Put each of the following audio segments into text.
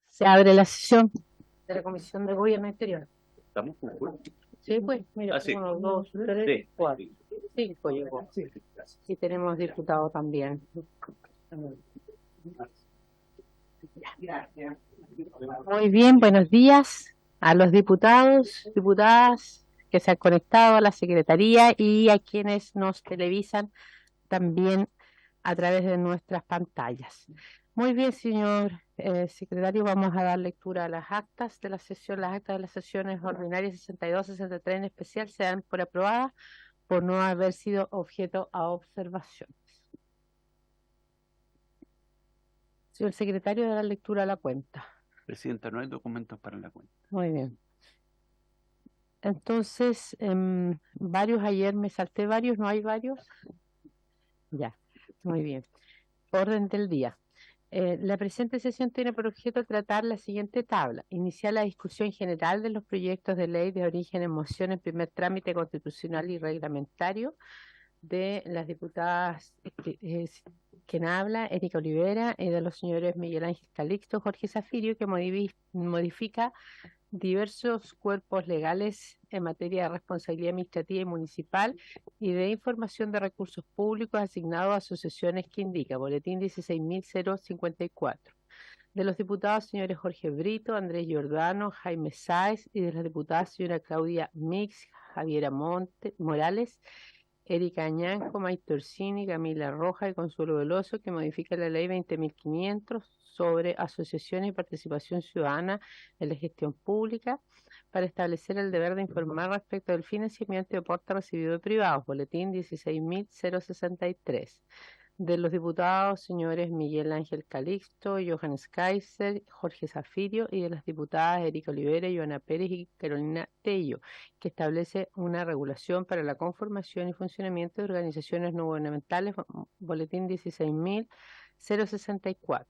Se abre la sesión de la Comisión de Gobierno Interior. ¿Estamos con Julio? Sí, pues, mira, Sí. 1, 2, 3, 4, 5 llegó. Y tenemos diputado también. Muy bien, buenos días a los diputados, diputadas que se han conectado a la Secretaría y a quienes nos televisan también a través de nuestras pantallas. Muy bien, señor secretario, vamos a dar lectura a las actas de la sesión. Las actas de las sesiones ordinarias 62, 63 en especial se dan por aprobadas por no haber sido objeto a observaciones. Señor secretario, da la lectura a la cuenta. Presidenta, no hay documentos para la cuenta. Muy bien. Entonces, varios ayer me salté varios, ¿no hay varios? Ya, muy bien. Orden del día. La presente sesión tiene por objeto tratar la siguiente tabla. Iniciar la discusión general de los proyectos de ley de origen en moción en primer trámite constitucional y reglamentario de las diputadas quien habla, Erika Olivera, y de los señores Miguel Ángel Calixto, Jorge Zafirio, que modifica diversos cuerpos legales en materia de responsabilidad administrativa y municipal y de información de recursos públicos asignados a asociaciones que indica Boletín 16.054. De los diputados señores Jorge Brito, Andrés Giordano, Jaime Sáez, y de las diputadas señora Claudia Mix, Javiera Morales, Erika Añanco, Maite Orsini, Camila Roja y Consuelo Veloso, que modifica la ley 20.500 sobre asociaciones y participación ciudadana en la gestión pública para establecer el deber de informar respecto del financiamiento y aporte recibido de privados, boletín 16.063. De los diputados señores Miguel Ángel Calixto, Johannes Kaiser, Jorge Zafirio, y de las diputadas Erika Olivera, Joana Pérez y Carolina Tello, que establece una regulación para la conformación y funcionamiento de organizaciones no gubernamentales, boletín 16.064.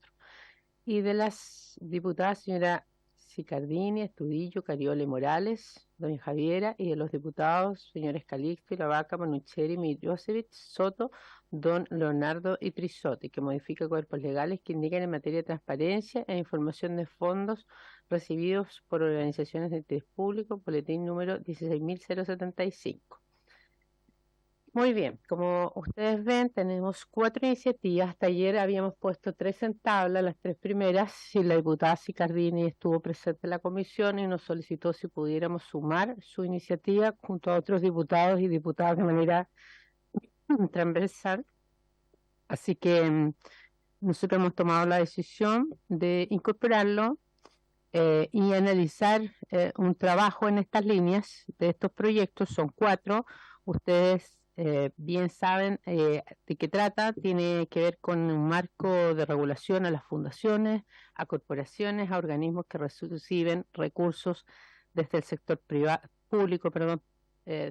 Y de las diputadas señora Sicardini, Estudillo, Cariola y Morales, doña Javiera, y de los diputados señores Calixto, Lavaca, Manucheri, Mirosevic, Soto, don Leonardo y Trisotti, que modifica cuerpos legales que indican en materia de transparencia e información de fondos recibidos por organizaciones de interés público, boletín número 16.075. Muy bien, como ustedes ven, tenemos 4 iniciativas. Hasta ayer habíamos puesto 3 en tabla, las 3 primeras, y la diputada Sicardini estuvo presente en la comisión y nos solicitó si pudiéramos sumar su iniciativa junto a otros diputados y diputadas de manera transversal. Así que nosotros hemos tomado la decisión de incorporarlo y analizar un trabajo en estas líneas de estos proyectos. Son 4. Ustedes bien saben de qué trata. Tiene que ver con un marco de regulación a las fundaciones, a corporaciones, a organismos que reciben recursos desde el sector público,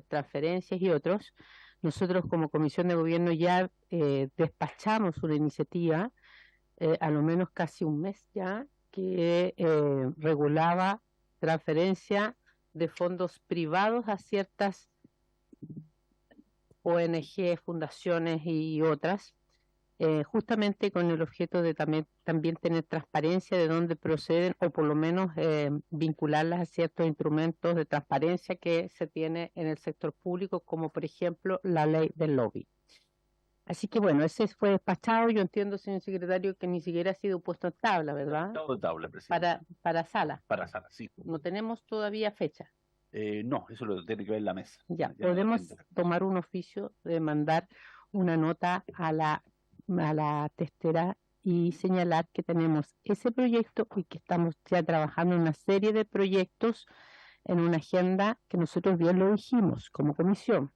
transferencias y otros. Nosotros como Comisión de Gobierno ya despachamos una iniciativa, a lo menos casi un mes ya, que regulaba transferencia de fondos privados a ciertas ONG, fundaciones y otras, justamente con el objeto de también tener transparencia de dónde proceden, o por lo menos vincularlas a ciertos instrumentos de transparencia que se tiene en el sector público, como por ejemplo la ley del lobby. Así que bueno, ese fue despachado. Yo entiendo, señor secretario, que ni siquiera ha sido puesto en tabla, ¿verdad? Todo en tabla, presidenta. Para sala. Para sala, sí. No tenemos todavía fecha. No, eso lo tiene que ver la mesa. Ya podemos tomar un oficio de mandar una nota a la testera y señalar que tenemos ese proyecto y que estamos ya trabajando en una serie de proyectos en una agenda que nosotros bien lo dijimos como comisión.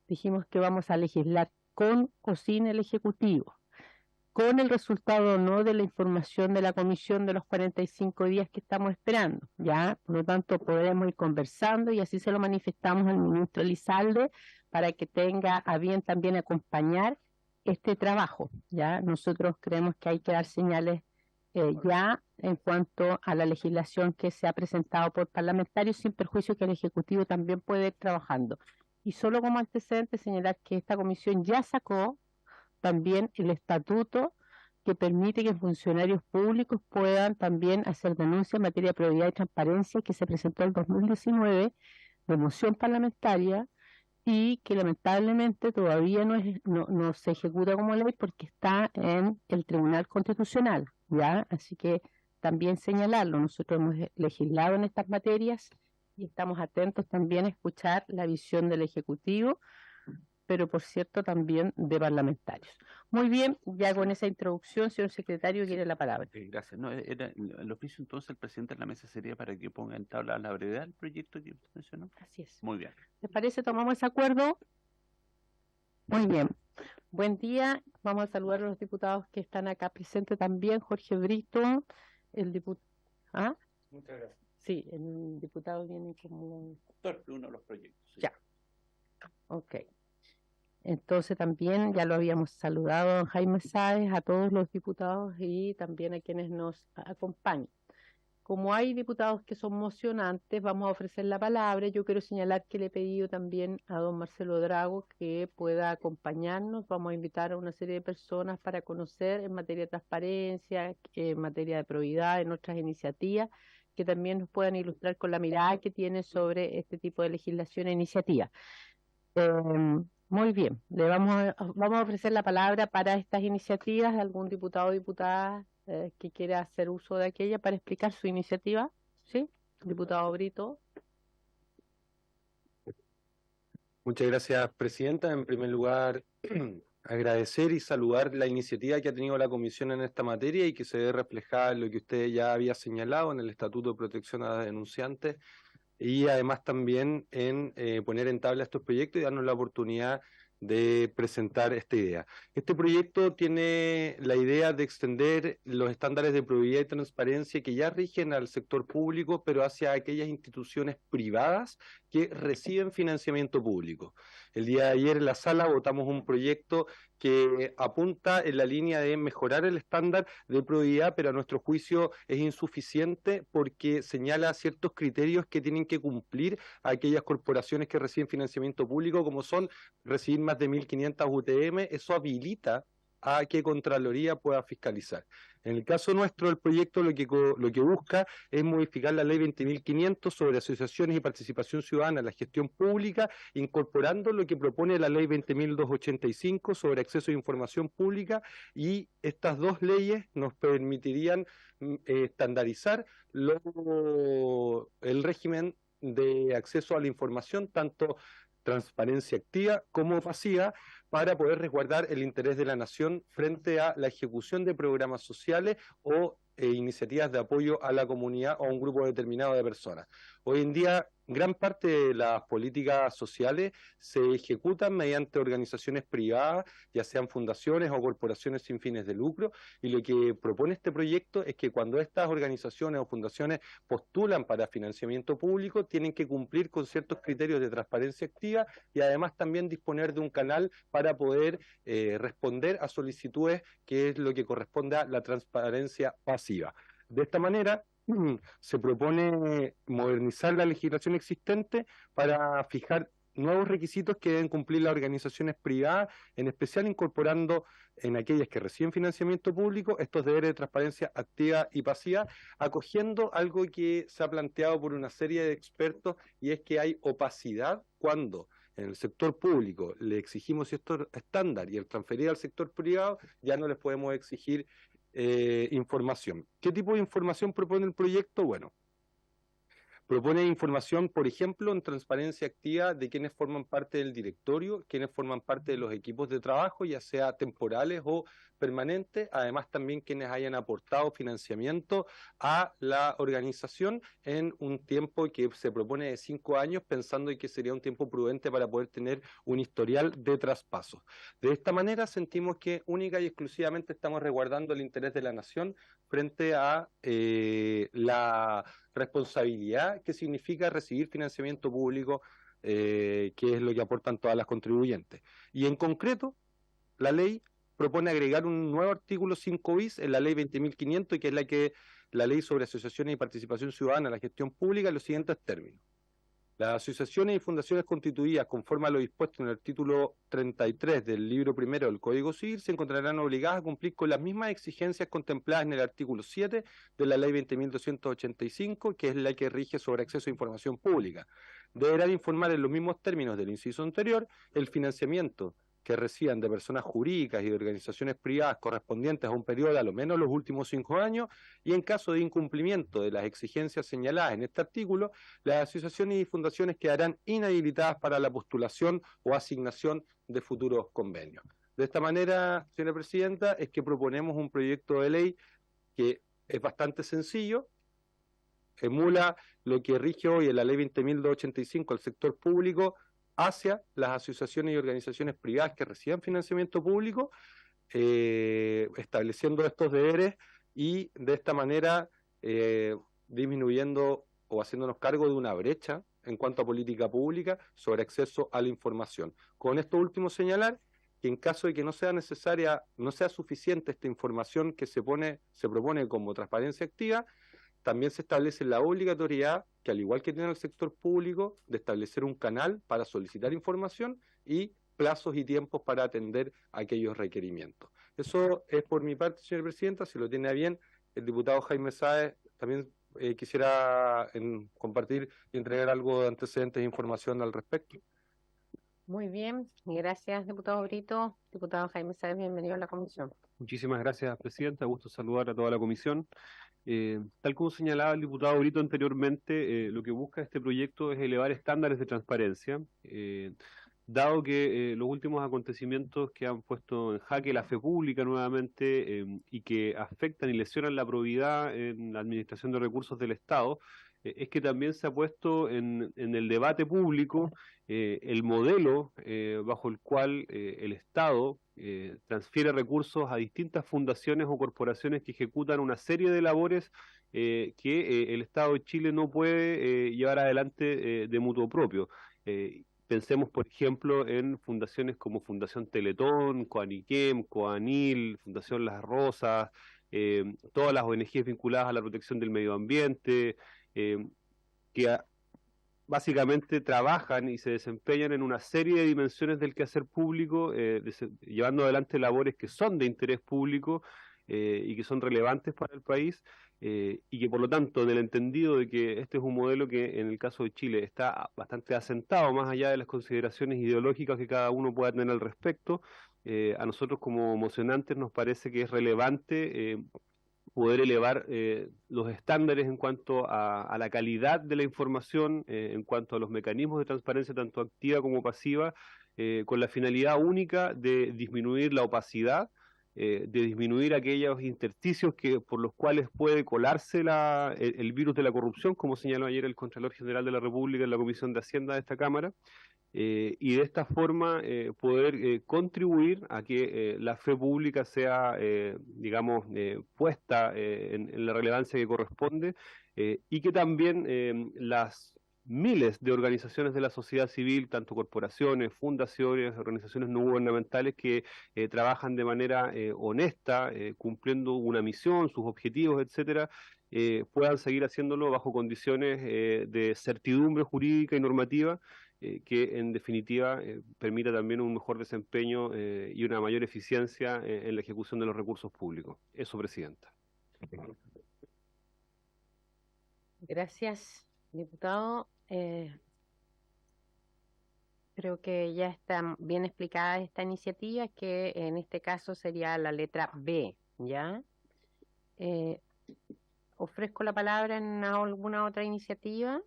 Dijimos que vamos a legislar con o sin el Ejecutivo, con el resultado o no de la información de la comisión de los 45 días que estamos esperando, ¿ya? Por lo tanto, podremos ir conversando y así se lo manifestamos al ministro Elizalde para que tenga a bien también acompañar este trabajo, ¿ya? Nosotros creemos que hay que dar señales ya en cuanto a la legislación que se ha presentado por parlamentarios, sin perjuicio que el Ejecutivo también puede ir trabajando. Y solo como antecedente señalar que esta comisión ya sacó también el estatuto que permite que funcionarios públicos puedan también hacer denuncias en materia de probidad y transparencia, que se presentó en 2019 de moción parlamentaria y que lamentablemente todavía no se ejecuta como ley porque está en el Tribunal Constitucional, ¿ya? Así que también señalarlo, nosotros hemos legislado en estas materias y estamos atentos también a escuchar la visión del Ejecutivo, pero por cierto también de parlamentarios. Muy bien, ya con esa introducción, señor secretario, quiere la palabra. Gracias. No, el oficio entonces el presidente de la mesa sería para que ponga en tabla la brevedad el proyecto que usted mencionó. Así es. Muy bien. ¿Les parece? ¿Tomamos ese acuerdo? Muy bien. Buen día. Vamos a saludar a los diputados que están acá presentes también. Jorge Brito, el diputado. ¿Ah? Muchas gracias. Sí, el diputado viene como... Uno de los proyectos. Sí. Ya. Ok. Entonces también ya lo habíamos saludado a don Jaime Sáez, a todos los diputados y también a quienes nos acompañan. Como hay diputados que son mocionantes, vamos a ofrecer la palabra. Yo quiero señalar que le he pedido también a don Marcelo Drago que pueda acompañarnos. Vamos a invitar a una serie de personas para conocer en materia de transparencia, en materia de probidad, en otras iniciativas, que también nos puedan ilustrar con la mirada que tienen sobre este tipo de legislación e iniciativa. Muy bien, vamos a ofrecer la palabra para estas iniciativas. ¿Algún diputado o diputada que quiera hacer uso de aquella para explicar su iniciativa? ¿Sí? Diputado Brito. Muchas gracias, presidenta. En primer lugar, agradecer y saludar la iniciativa que ha tenido la comisión en esta materia y que se ve reflejada en lo que usted ya había señalado en el Estatuto de Protección a Denunciantes, y además también en poner en tabla estos proyectos y darnos la oportunidad de presentar esta idea. Este proyecto tiene la idea de extender los estándares de probidad y transparencia que ya rigen al sector público, pero hacia aquellas instituciones privadas que reciben financiamiento público. El día de ayer en la sala votamos un proyecto que apunta en la línea de mejorar el estándar de probidad, pero a nuestro juicio es insuficiente porque señala ciertos criterios que tienen que cumplir aquellas corporaciones que reciben financiamiento público, como son recibir más de 1.500 UTM. Eso habilita a que Contraloría pueda fiscalizar. En el caso nuestro, el proyecto lo que busca es modificar la ley 20.500 sobre asociaciones y participación ciudadana en la gestión pública, incorporando lo que propone la ley 20.285 sobre acceso a información pública, y estas dos leyes nos permitirían estandarizar el régimen de acceso a la información, tanto transparencia activa como pasiva, para poder resguardar el interés de la nación frente a la ejecución de programas sociales o iniciativas de apoyo a la comunidad o a un grupo determinado de personas. Hoy en día, gran parte de las políticas sociales se ejecutan mediante organizaciones privadas, ya sean fundaciones o corporaciones sin fines de lucro, y lo que propone este proyecto es que cuando estas organizaciones o fundaciones postulan para financiamiento público, tienen que cumplir con ciertos criterios de transparencia activa y además también disponer de un canal para poder responder a solicitudes, que es lo que corresponde a la transparencia pasiva. De esta manera, se propone modernizar la legislación existente para fijar nuevos requisitos que deben cumplir las organizaciones privadas, en especial incorporando en aquellas que reciben financiamiento público estos deberes de transparencia activa y pasiva, acogiendo algo que se ha planteado por una serie de expertos, y es que hay opacidad cuando en el sector público le exigimos ciertos estándar y el transferir al sector privado ya no les podemos exigir información. ¿Qué tipo de información propone el proyecto? Bueno, propone información, por ejemplo, en transparencia activa de quienes forman parte del directorio, quienes forman parte de los equipos de trabajo, ya sea temporales o permanentes, además también quienes hayan aportado financiamiento a la organización en un tiempo que se propone de 5 años, pensando en que sería un tiempo prudente para poder tener un historial de traspasos. De esta manera sentimos que única y exclusivamente estamos resguardando el interés de la nación frente a la responsabilidad que significa recibir financiamiento público, que es lo que aportan todas las contribuyentes. Y en concreto, la ley propone agregar un nuevo artículo 5 bis en la ley 20.500, que es la ley sobre asociaciones y participación ciudadana en la gestión pública, en los siguientes términos. Las asociaciones y fundaciones constituidas conforme a lo dispuesto en el título 33 del libro primero del Código Civil se encontrarán obligadas a cumplir con las mismas exigencias contempladas en el artículo 7 de la ley 20.285, que es la que rige sobre acceso a información pública. Deberán informar en los mismos términos del inciso anterior el financiamiento que reciban de personas jurídicas y de organizaciones privadas correspondientes a un periodo de a lo menos los últimos 5 años, y en caso de incumplimiento de las exigencias señaladas en este artículo, las asociaciones y fundaciones quedarán inhabilitadas para la postulación o asignación de futuros convenios. De esta manera, señora Presidenta, es que proponemos un proyecto de ley que es bastante sencillo, emula lo que rige hoy en la ley 20.285 al sector público hacia las asociaciones y organizaciones privadas que reciban financiamiento público, estableciendo estos deberes y de esta manera disminuyendo o haciéndonos cargo de una brecha en cuanto a política pública sobre acceso a la información. Con esto último señalar que en caso de que no sea necesaria, no sea suficiente esta información que se propone como transparencia activa, también se establece la obligatoriedad, que al igual que tiene el sector público, de establecer un canal para solicitar información y plazos y tiempos para atender aquellos requerimientos. Eso es por mi parte, señora Presidenta. Si lo tiene a bien, el diputado Jaime Sáez también quisiera compartir y entregar algo de antecedentes e información al respecto. Muy bien, gracias, diputado Brito. Diputado Jaime Sáez, bienvenido a la comisión. Muchísimas gracias, Presidenta. Gusto saludar a toda la comisión. Tal como señalaba el diputado Brito anteriormente, lo que busca este proyecto es elevar estándares de transparencia, dado que los últimos acontecimientos que han puesto en jaque la fe pública nuevamente y que afectan y lesionan la probidad en la administración de recursos del Estado, es que también se ha puesto en el debate público el modelo bajo el cual el Estado transfiere recursos a distintas fundaciones o corporaciones que ejecutan una serie de labores que el Estado de Chile no puede llevar adelante de mutuo propio. Pensemos, por ejemplo, en fundaciones como Fundación Teletón, Coaniquem, Coanil, Fundación Las Rosas, todas las ONGs vinculadas a la protección del medio ambiente, que básicamente trabajan y se desempeñan en una serie de dimensiones del quehacer público, llevando adelante labores que son de interés público y que son relevantes para el país, y que por lo tanto, en el entendido de que este es un modelo que en el caso de Chile está bastante asentado, más allá de las consideraciones ideológicas que cada uno pueda tener al respecto, a nosotros como mocionantes nos parece que es relevante poder elevar los estándares en cuanto a la calidad de la información, en cuanto a los mecanismos de transparencia tanto activa como pasiva, con la finalidad única de disminuir la opacidad, de disminuir aquellos intersticios por los cuales puede colarse el virus de la corrupción, como señaló ayer el Contralor General de la República en la Comisión de Hacienda de esta Cámara, y de esta forma poder contribuir a que la fe pública sea, digamos, puesta en la relevancia que corresponde, y que también las miles de organizaciones de la sociedad civil, tanto corporaciones, fundaciones, organizaciones no gubernamentales que trabajan de manera honesta, cumpliendo una misión, sus objetivos, etcétera, puedan seguir haciéndolo bajo condiciones de certidumbre jurídica y normativa, que en definitiva permita también un mejor desempeño y una mayor eficiencia en la ejecución de los recursos públicos. Eso, Presidenta. Gracias, diputado. Creo que ya está bien explicada esta iniciativa, que en este caso sería la letra B, ¿ya? Ofrezco la palabra en alguna otra iniciativa.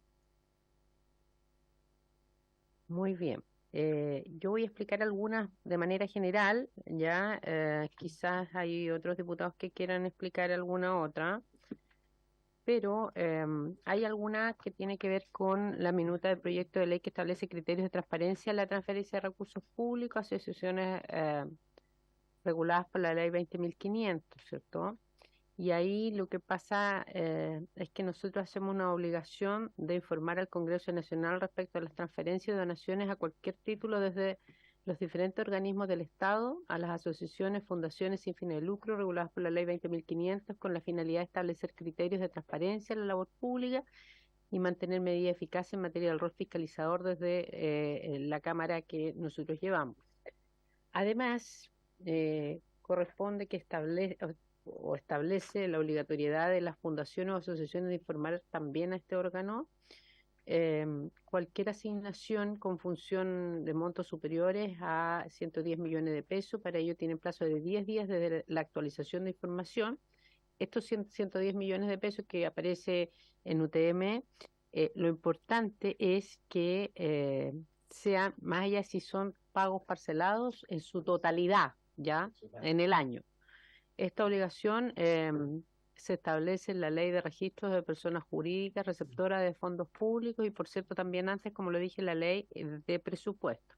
Muy bien. Yo voy a explicar algunas de manera general, ya quizás hay otros diputados que quieran explicar alguna otra, pero hay alguna que tiene que ver con la minuta del proyecto de ley que establece criterios de transparencia en la transferencia de recursos públicos a asociaciones reguladas por la ley 20.500, ¿cierto? Y ahí lo que pasa es que nosotros hacemos una obligación de informar al Congreso Nacional respecto a las transferencias y donaciones a cualquier título desde los diferentes organismos del Estado, a las asociaciones, fundaciones sin fines de lucro reguladas por la Ley 20.500 con la finalidad de establecer criterios de transparencia en la labor pública y mantener medidas eficaces en materia del rol fiscalizador desde la Cámara que nosotros llevamos. Además, corresponde que establece la obligatoriedad de las fundaciones o asociaciones de informar también a este órgano cualquier asignación con función de montos superiores a 110 millones de pesos. Para ello tienen plazo de 10 días desde la actualización de información. Estos 110 millones de pesos que aparece en UTM, lo importante es que sean, más allá si son pagos parcelados, en su totalidad, ya, en el año. Esta obligación se establece en la Ley de Registros de Personas Jurídicas Receptoras de Fondos Públicos y, por cierto, también antes, como lo dije, la Ley de Presupuesto.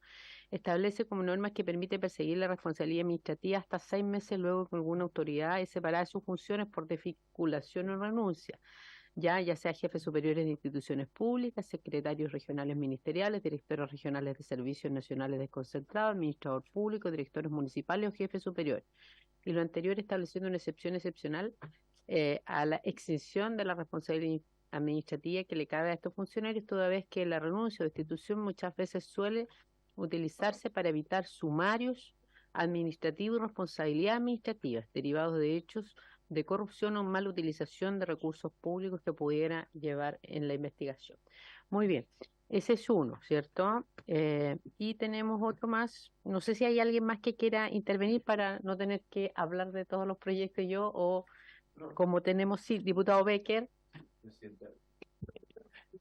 Establece como normas que permite perseguir la responsabilidad administrativa hasta 6 meses luego que alguna autoridad es separada de sus funciones por desvinculación o renuncia, ya sea jefes superiores de instituciones públicas, secretarios regionales ministeriales, directores regionales de servicios nacionales desconcentrados, administrador público, directores municipales o jefes superiores. Y lo anterior estableciendo una excepción excepcional a la exención de la responsabilidad administrativa que le cabe a estos funcionarios, toda vez que la renuncia o destitución muchas veces suele utilizarse para evitar sumarios administrativos y responsabilidades administrativas derivados de hechos de corrupción o mala utilización de recursos públicos que pudiera llevar en la investigación. Muy bien, ese es uno, ¿cierto? Y tenemos otro más. No sé si hay alguien más que quiera intervenir para no tener que hablar de todos los proyectos yo, o como tenemos, sí, diputado Becker.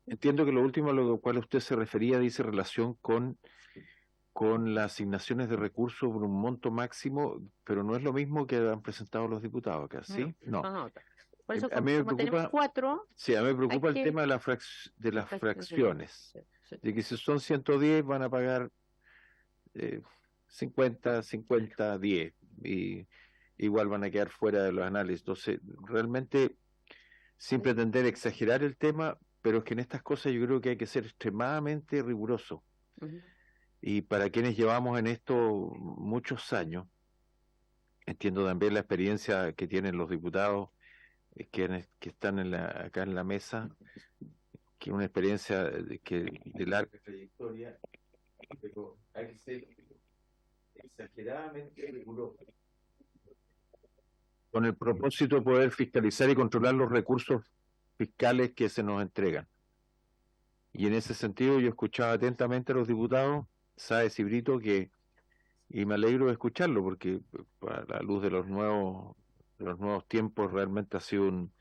Entiendo que lo último a lo cual usted se refería dice relación con las asignaciones de recursos por un monto máximo, pero no es lo mismo que han presentado los diputados acá, ¿sí? No. Por eso, A mí me como tenemos 4... Sí, a mí me preocupa el tema de las fracciones. Sí. De que si son 110 van a pagar 50, 10, y igual van a quedar fuera de los análisis. Entonces, realmente, sin pretender exagerar el tema, pero es que en estas cosas yo creo que hay que ser extremadamente riguroso. Y para quienes llevamos en esto muchos años, entiendo también la experiencia que tienen los diputados que están acá en la mesa, que es una experiencia de larga trayectoria, pero hay que ser exageradamente riguroso con el propósito de poder fiscalizar y controlar los recursos fiscales que se nos entregan. Y en ese sentido yo escuchaba atentamente a los diputados, Sáez y Brito, y me alegro de escucharlo, porque a la luz de los nuevos tiempos realmente ha sido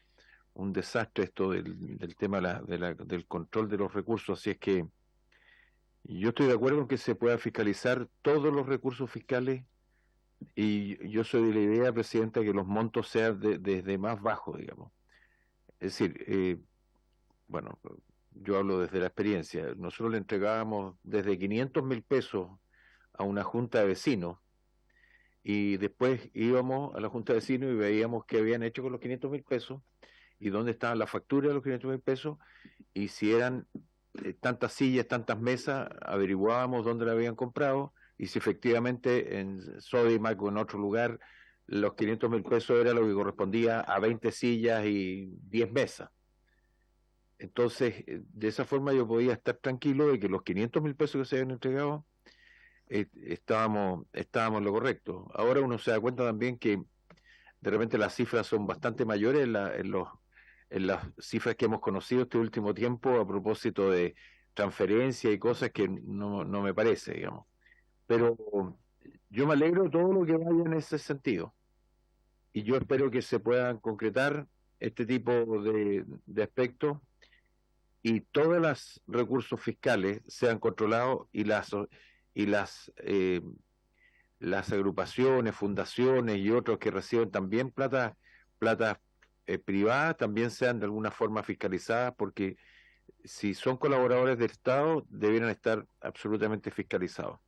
un desastre esto del tema del control de los recursos. Así es que yo estoy de acuerdo en que se pueda fiscalizar todos los recursos fiscales, y yo soy de la idea, Presidenta, que los montos sean desde más bajo, digamos. Es decir, bueno, yo hablo desde la experiencia. Nosotros le entregábamos desde 500.000 pesos a una junta de vecinos, y después íbamos a la junta de vecinos y veíamos qué habían hecho con los 500.000 pesos y dónde estaban las facturas de los 500.000 pesos, y si eran tantas sillas, tantas mesas, averiguábamos dónde la habían comprado, y si efectivamente en Sodimac o en otro lugar los 500.000 pesos era lo que correspondía a 20 sillas y 10 mesas. Entonces, de esa forma yo podía estar tranquilo de que los 500.000 pesos que se habían entregado estábamos en lo correcto. Ahora uno se da cuenta también que de repente las cifras son bastante mayores en las cifras que hemos conocido este último tiempo a propósito de transferencia y cosas que no me parece, digamos. Pero yo me alegro de todo lo que vaya en ese sentido, y yo espero que se puedan concretar este tipo de aspectos y todos los recursos fiscales sean controlados, y las agrupaciones, fundaciones y otros que reciben también plata privada también sean de alguna forma fiscalizadas, porque si son colaboradores del Estado debieran estar absolutamente fiscalizados.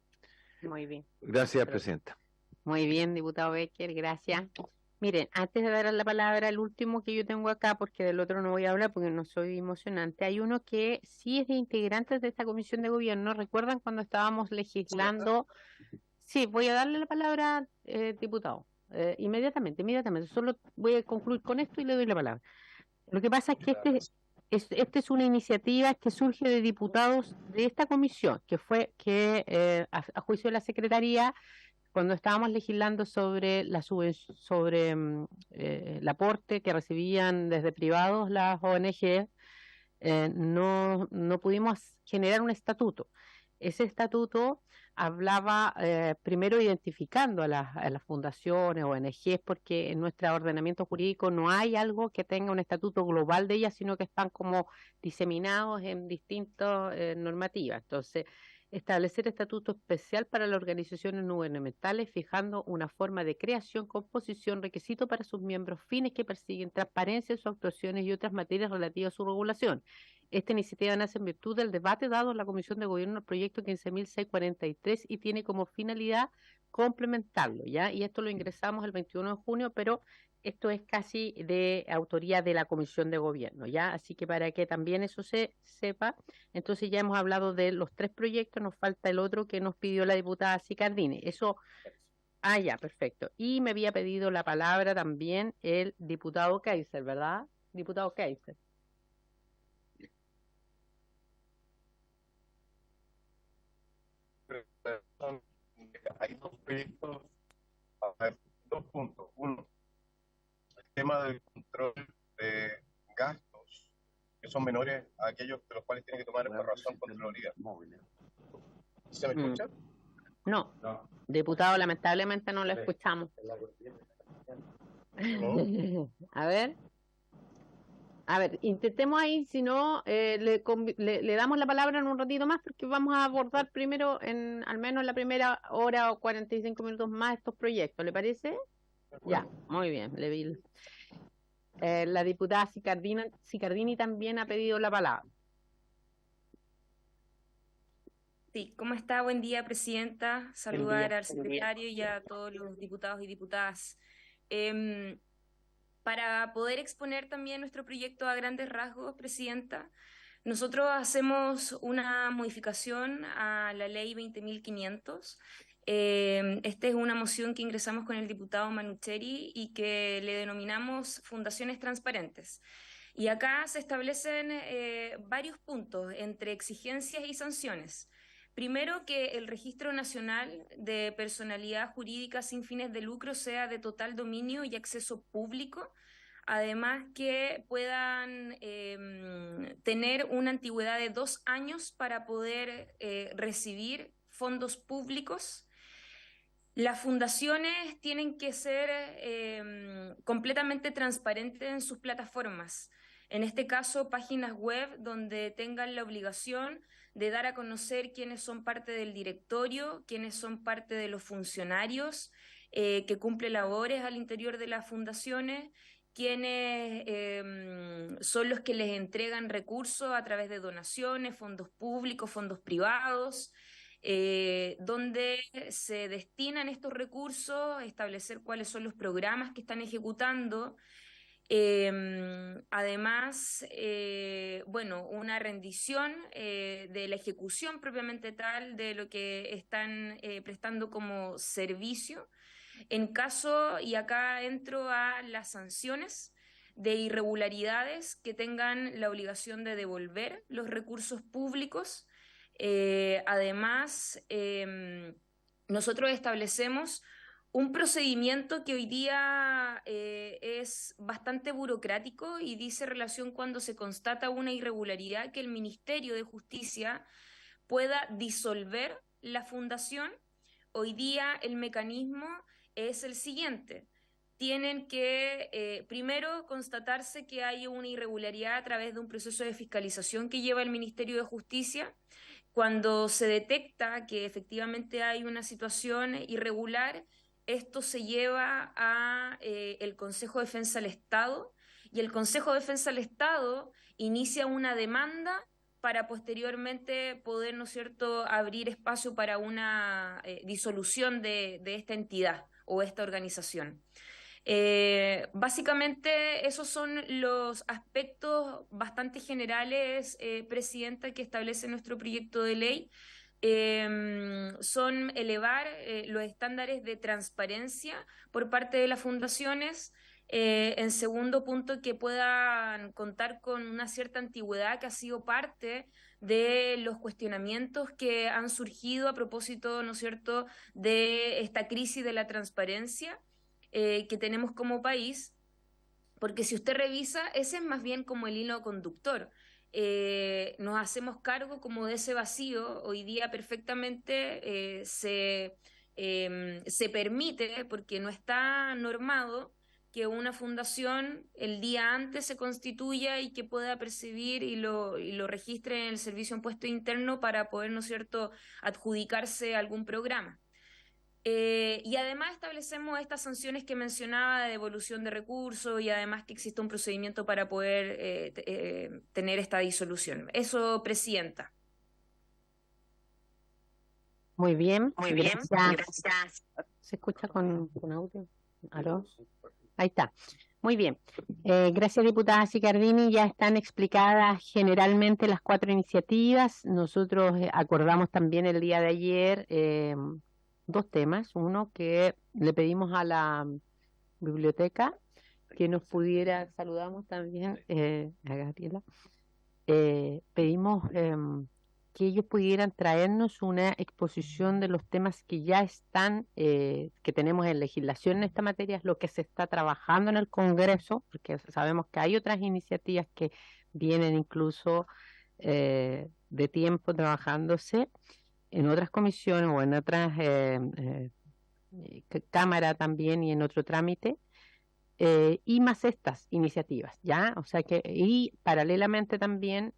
Muy bien. Gracias, Presidenta. Muy bien, diputado Becker, gracias. Miren, antes de dar la palabra al último que yo tengo acá, porque del otro no voy a hablar porque no soy emocionante, hay uno que sí es de integrantes de esta comisión de gobierno. ¿Recuerdan cuando estábamos legislando Sí, voy a darle la palabra, diputado. Inmediatamente. Solo voy a concluir con esto y le doy la palabra. Lo que pasa es que esta es una iniciativa que surge de diputados de esta comisión, que a juicio de la Secretaría, cuando estábamos legislando sobre el aporte que recibían desde privados las ONG, no pudimos generar un estatuto. Ese estatuto hablaba primero identificando a las fundaciones, ONGs, porque en nuestro ordenamiento jurídico no hay algo que tenga un estatuto global de ellas, sino que están como diseminados en distintas normativas. Entonces, establecer estatuto especial para las organizaciones no gubernamentales, fijando una forma de creación, composición, requisito para sus miembros, fines que persiguen transparencia en sus actuaciones y otras materias relativas a su regulación. Esta iniciativa nace en virtud del debate dado en la Comisión de Gobierno del proyecto 15.643 y tiene como finalidad complementarlo, ¿ya? Y esto lo ingresamos el 21 de junio, pero esto es casi de autoría de la Comisión de Gobierno, ¿ya? Así que para que también eso se sepa, entonces ya hemos hablado de los 3 proyectos, nos falta el otro que nos pidió la diputada Sicardini. Ya, perfecto. Y me había pedido la palabra también el diputado Kaiser, ¿verdad? Diputado Kaiser. Hay dos proyectos, a ver, 2 puntos. Uno, el tema del control de gastos que son menores a aquellos de los cuales tienen que tomar por razón Contraloría. ¿Se me escucha? No, diputado, lamentablemente no lo escuchamos. ¿No? A ver, intentemos ahí, si no, le damos la palabra en un ratito más, porque vamos a abordar primero, al menos en la primera hora o 45 minutos más, estos proyectos, ¿le parece? Ya, muy bien, la diputada Sicardini también ha pedido la palabra. Sí, ¿cómo está? Buen día, presidenta. Saludar al secretario y a todos los diputados y diputadas. Para poder exponer también nuestro proyecto a grandes rasgos, presidenta, nosotros hacemos una modificación a la ley 20.500. Esta es una moción que ingresamos con el diputado Manucheri y que le denominamos fundaciones transparentes. Y acá se establecen varios puntos entre exigencias y sanciones. Primero, que el Registro Nacional de Personalidad Jurídica sin fines de lucro sea de total dominio y acceso público. Además, que puedan tener una antigüedad de 2 años para poder recibir fondos públicos. Las fundaciones tienen que ser completamente transparentes en sus plataformas. En este caso, páginas web donde tengan la obligación de dar a conocer quiénes son parte del directorio, quiénes son parte de los funcionarios que cumplen labores al interior de las fundaciones, quiénes son los que les entregan recursos a través de donaciones, fondos públicos, fondos privados, donde se destinan estos recursos, establecer cuáles son los programas que están ejecutando. Además, una rendición de la ejecución propiamente tal de lo que están prestando como servicio. En caso, y acá entro a las sanciones de irregularidades, que tengan la obligación de devolver los recursos públicos. Además, nosotros establecemos un procedimiento que hoy día es bastante burocrático y dice relación cuando se constata una irregularidad que el Ministerio de Justicia pueda disolver la fundación. Hoy día el mecanismo es el siguiente: tienen que primero constatarse que hay una irregularidad a través de un proceso de fiscalización que lleva el Ministerio de Justicia. Cuando se detecta que efectivamente hay una situación irregular, esto se lleva a el Consejo de Defensa del Estado, y el Consejo de Defensa del Estado inicia una demanda para posteriormente poder, ¿no es cierto?, abrir espacio para una disolución de esta entidad o esta organización. Básicamente esos son los aspectos bastante generales, presidenta, que establece nuestro proyecto de ley. son elevar los estándares de transparencia por parte de las fundaciones. En segundo punto, que puedan contar con una cierta antigüedad que ha sido parte de los cuestionamientos que han surgido a propósito, ¿no es cierto?, de esta crisis de la transparencia que tenemos como país, porque si usted revisa, ese es más bien como el hilo conductor. Nos hacemos cargo como de ese vacío. Hoy día perfectamente se permite, porque no está normado, que una fundación el día antes se constituya y que pueda percibir y lo registre en el Servicio de Impuesto Interno para poder, ¿no es cierto?, adjudicarse algún programa. Y además establecemos estas sanciones que mencionaba de devolución de recursos y además que existe un procedimiento para poder tener esta disolución. Eso, Presidenta. Muy bien, Muy bien, gracias. gracias. ¿Se escucha con audio? ¿Aló? Ahí está. Muy bien. Gracias, diputada Sicardini. Ya están explicadas generalmente las 4 iniciativas. Nosotros acordamos también el día de ayer 2 temas. Uno, que le pedimos a la biblioteca que nos pudiera, saludamos también a Gabriela, pedimos que ellos pudieran traernos una exposición de los temas que ya están, que tenemos en legislación en esta materia, lo que se está trabajando en el Congreso, porque sabemos que hay otras iniciativas que vienen incluso de tiempo trabajándose en otras comisiones o en otras cámaras también y en otro trámite. Y más estas iniciativas, ¿ya? O sea que, y paralelamente también,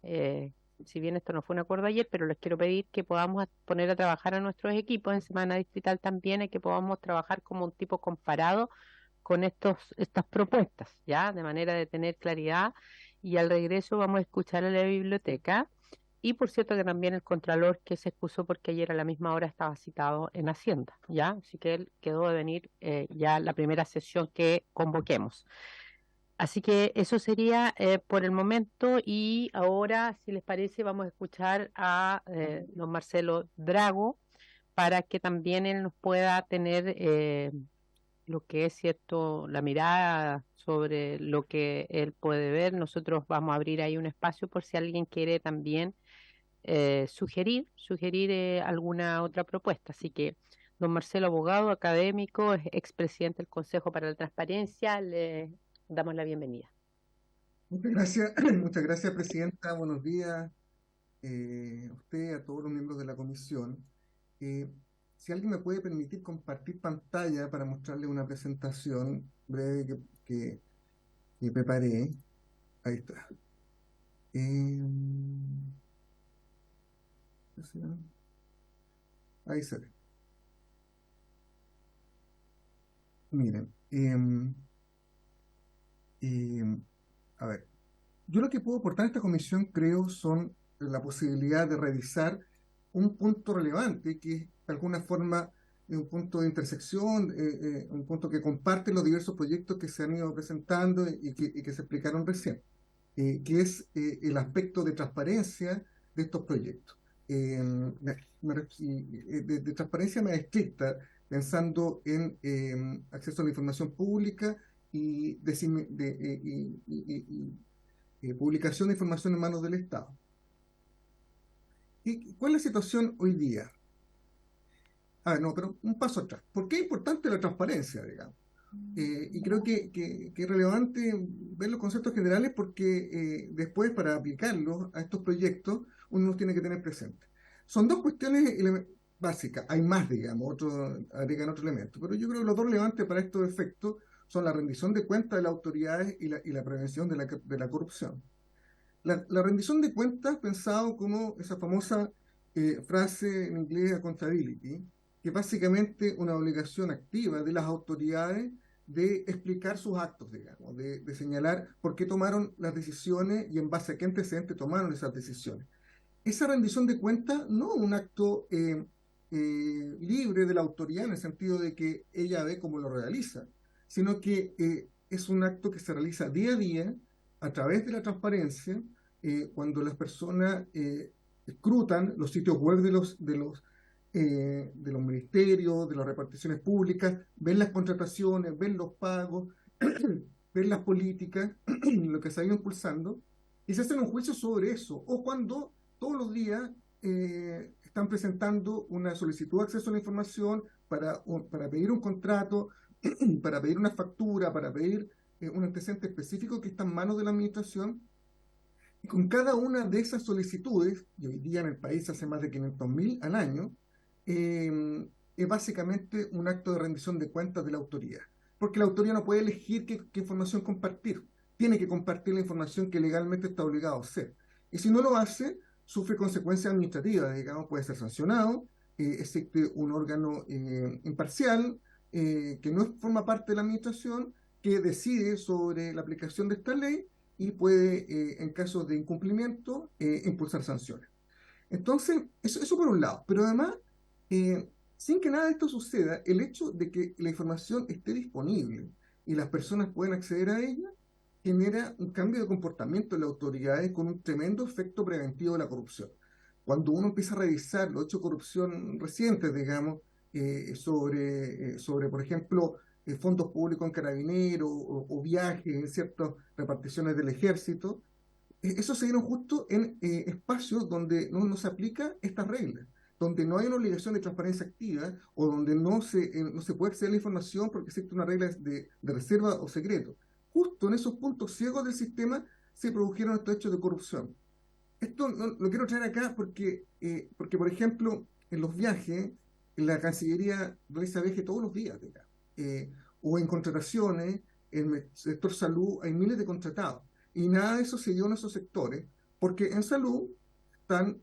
si bien esto no fue un acuerdo ayer, pero les quiero pedir que podamos poner a trabajar a nuestros equipos en Semana Distrital también, y que podamos trabajar como un tipo comparado con estas propuestas, ¿ya? De manera de tener claridad, y al regreso vamos a escuchar a la biblioteca. Y por cierto que también el Contralor, que se excusó porque ayer a la misma hora estaba citado en Hacienda, ¿ya? Así que él quedó de venir ya la primera sesión que convoquemos. Así que eso sería por el momento, y ahora, si les parece, vamos a escuchar a don Marcelo Drago para que también él nos pueda tener lo que es cierto, la mirada sobre lo que él puede ver. Nosotros vamos a abrir ahí un espacio por si alguien quiere también sugerir alguna otra propuesta. Así que don Marcelo, abogado, académico, es expresidente del Consejo para la Transparencia, le damos la bienvenida. Muchas gracias, Presidenta. Buenos días a usted, a todos los miembros de la comisión. Si alguien me puede permitir compartir pantalla para mostrarle una presentación breve que preparé. Ahí está. Ahí se ve. Miren, a ver, yo lo que puedo aportar a esta comisión, creo, son la posibilidad de revisar un punto relevante que es, de alguna forma, un punto de intersección, un punto que comparte los diversos proyectos que se han ido presentando y que se explicaron recién, que es el aspecto de transparencia de estos proyectos. De transparencia más estricta, pensando en acceso a la información pública y publicación de información en manos del Estado. ¿Y cuál es la situación hoy día? No, pero un paso atrás. ¿Por qué es importante la transparencia, digamos? Y creo que es relevante ver los conceptos generales porque después, para aplicarlos a estos proyectos, uno los tiene que tener presentes. Son 2 cuestiones básicas. Hay más, digamos, agregan otro elemento. Pero yo creo que los 2 relevantes para estos efectos son la rendición de cuentas de las autoridades y la prevención de la corrupción. La rendición de cuentas, pensado como esa famosa frase en inglés, accountability, que es básicamente una obligación activa de las autoridades de explicar sus actos, digamos, de señalar por qué tomaron las decisiones y en base a qué antecedentes tomaron esas decisiones. Esa rendición de cuentas no es un acto libre de la autoridad en el sentido de que ella ve cómo lo realiza, sino que es un acto que se realiza día a día a través de la transparencia, cuando las personas escrutan los sitios web de los ministerios, de las reparticiones públicas, ven las contrataciones, ven los pagos, ven las políticas, lo que se ha ido impulsando, y se hacen un juicio sobre eso. O cuando todos los días están presentando una solicitud de acceso a la información para pedir un contrato, para pedir una factura, para pedir un antecedente específico que está en manos de la administración. Y con cada una de esas solicitudes, y hoy día en el país hace más de 500.000 al año, es básicamente un acto de rendición de cuentas de la autoridad. Porque la autoridad no puede elegir qué información compartir. Tiene que compartir la información que legalmente está obligado a hacer. Y si no lo hace, sufre consecuencias administrativas, digamos, puede ser sancionado, existe un órgano imparcial que no forma parte de la administración, que decide sobre la aplicación de esta ley y puede, en caso de incumplimiento, impulsar sanciones. Entonces, eso por un lado. Pero además, sin que nada de esto suceda, el hecho de que la información esté disponible y las personas puedan acceder a ella, genera un cambio de comportamiento de las autoridades con un tremendo efecto preventivo de la corrupción. Cuando uno empieza a revisar los hechos de corrupción recientes, digamos, sobre, por ejemplo, fondos públicos en carabineros o viajes en ciertas reparticiones del ejército, eso se dieron justo en espacios donde no se aplica esta regla, donde no hay una obligación de transparencia activa o donde no se puede acceder a la información porque existe una regla de reserva o secreto. Justo en esos puntos ciegos del sistema se produjeron estos hechos de corrupción. Esto lo quiero traer acá porque, por ejemplo, en los viajes, la Cancillería realiza viajes todos los días, o en contrataciones, en el sector salud hay miles de contratados, y nada de eso se dio en esos sectores, porque en salud están,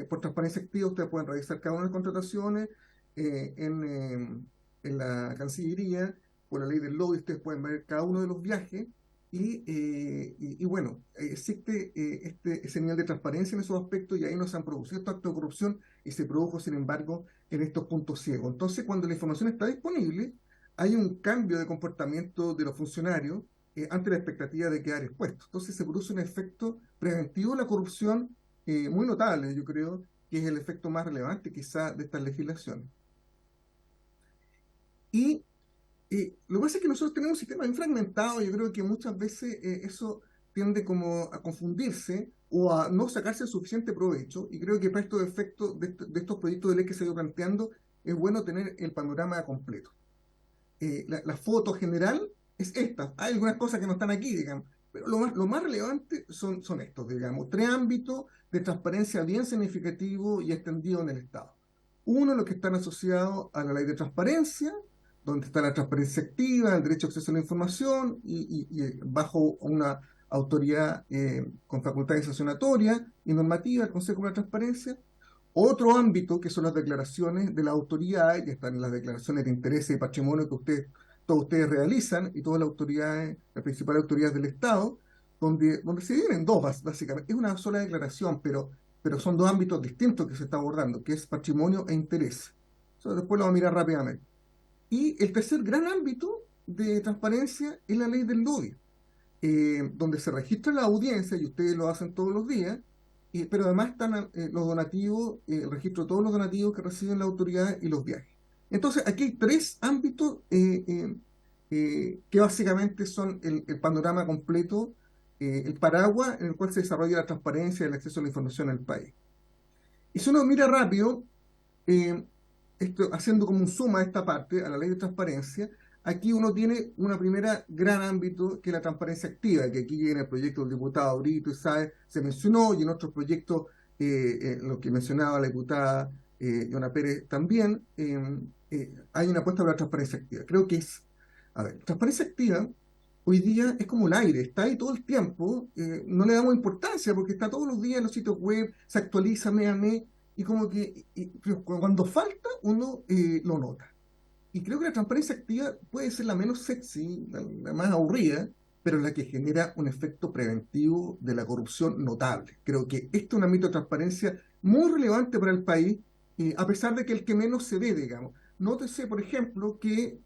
por transparencia activa, ustedes pueden revisar cada una de las contrataciones en la Cancillería, por la ley del lobby, ustedes pueden ver cada uno de los viajes, y bueno, existe ese nivel de transparencia en esos aspectos, y ahí no se han producido estos actos de corrupción, y se produjo, sin embargo, en estos puntos ciegos. Entonces, cuando la información está disponible, hay un cambio de comportamiento de los funcionarios ante la expectativa de quedar expuestos. Entonces, se produce un efecto preventivo de la corrupción muy notable, yo creo, que es el efecto más relevante, quizá, de estas legislaciones. Y lo que pasa es que nosotros tenemos un sistema bien fragmentado. Yo creo que muchas veces eso tiende como a confundirse o a no sacarse suficiente provecho, y creo que para estos efectos de estos proyectos de ley que se han ido planteando es bueno tener el panorama completo. La foto general es esta. Hay algunas cosas que no están aquí, digamos, pero lo más relevante son estos, digamos, 3 ámbitos de transparencia bien significativos y extendidos en el Estado. Uno, los que están asociados a la ley de transparencia, donde está la transparencia activa, el derecho a acceso a la información y bajo una autoridad con facultades sancionatorias y normativa, el Consejo de la Transparencia. Otro ámbito, que son las declaraciones de la autoridad, ya están las declaraciones de interés y patrimonio que todos ustedes realizan, y todas las autoridades, las principales autoridades del Estado, donde se dividen en dos, básicamente. Es una sola declaración, pero son 2 ámbitos distintos que se está abordando, que es patrimonio e interés. Eso después lo vamos a mirar rápidamente. Y el tercer gran ámbito de transparencia es la ley del lobby, donde se registra la audiencia, y ustedes lo hacen todos los días, pero además están los donativos, el registro de todos los donativos que reciben las autoridades y los viajes. Entonces, aquí hay 3 ámbitos que básicamente son el panorama completo, el paraguas en el cual se desarrolla la transparencia y el acceso a la información en el país. Y si uno mira rápido, haciendo como un suma a esta parte, a la ley de transparencia, aquí uno tiene una primera gran ámbito, que es la transparencia activa, que aquí en el proyecto del diputado Brito y Sáez se mencionó, y en otros proyectos, lo que mencionaba la diputada Yona Pérez también, hay una apuesta por la transparencia activa. Creo que transparencia activa hoy día es como el aire, está ahí todo el tiempo, no le damos importancia porque está todos los días en los sitios web, se actualiza mes a mes, y como que pero cuando falta uno lo nota. Y creo que la transparencia activa puede ser la menos sexy, la más aburrida, pero la que genera un efecto preventivo de la corrupción notable. Creo que este es un ámbito de transparencia muy relevante para el país, a pesar de que el que menos se ve, digamos. Nótese, por ejemplo, que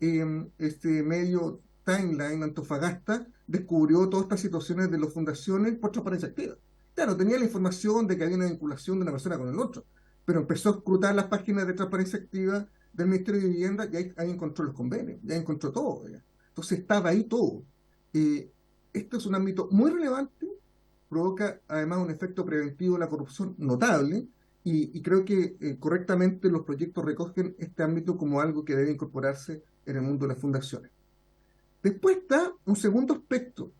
este medio Timeline Antofagasta descubrió todas estas situaciones de las fundaciones por transparencia activa. claro, tenía la información de que había una vinculación de una persona con el otro, pero empezó a escrutar las páginas de transparencia activa del Ministerio de Vivienda y ahí encontró los convenios, ya encontró todo. ¿Ya? Entonces estaba ahí todo. Esto es un ámbito muy relevante, provoca además un efecto preventivo de la corrupción notable, y creo que correctamente los proyectos recogen este ámbito como algo que debe incorporarse en el mundo de las fundaciones. Después está un segundo aspecto,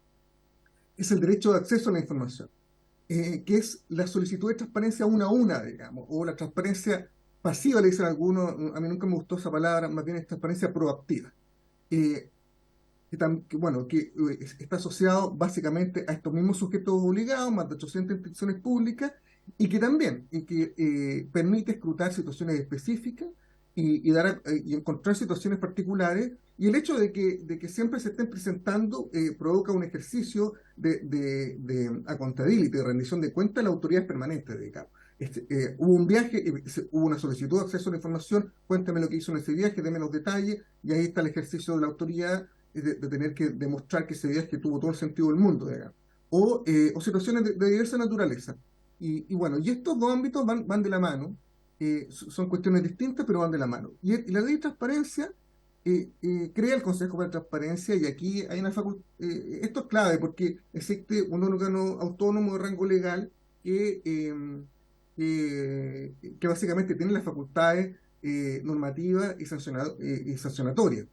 es el derecho de acceso a la información, que es la solicitud de transparencia una a una, digamos, o la transparencia pasiva, le dicen algunos. A mí nunca me gustó esa palabra, más bien es transparencia proactiva. Que está asociado básicamente a estos mismos sujetos obligados, más de 800 instituciones públicas, y que también permite escrutar situaciones específicas y encontrar situaciones particulares, y el hecho de que siempre se estén presentando provoca un ejercicio de accountability, de rendición de cuentas de las autoridades permanentes, digamos. Hubo un viaje, hubo una solicitud de acceso a la información, cuéntame lo que hizo en ese viaje, deme los detalles, y ahí está el ejercicio de la autoridad de tener que demostrar que ese viaje tuvo todo el sentido del mundo, digamos. O situaciones de diversa naturaleza. Y bueno, y estos dos ámbitos van de la mano, son cuestiones distintas, pero van de la mano. Y la ley de transparencia crea el Consejo para la Transparencia, y aquí hay una facultad. Esto es clave porque existe un órgano autónomo de rango legal que básicamente tiene las facultades normativas y sancionatorias.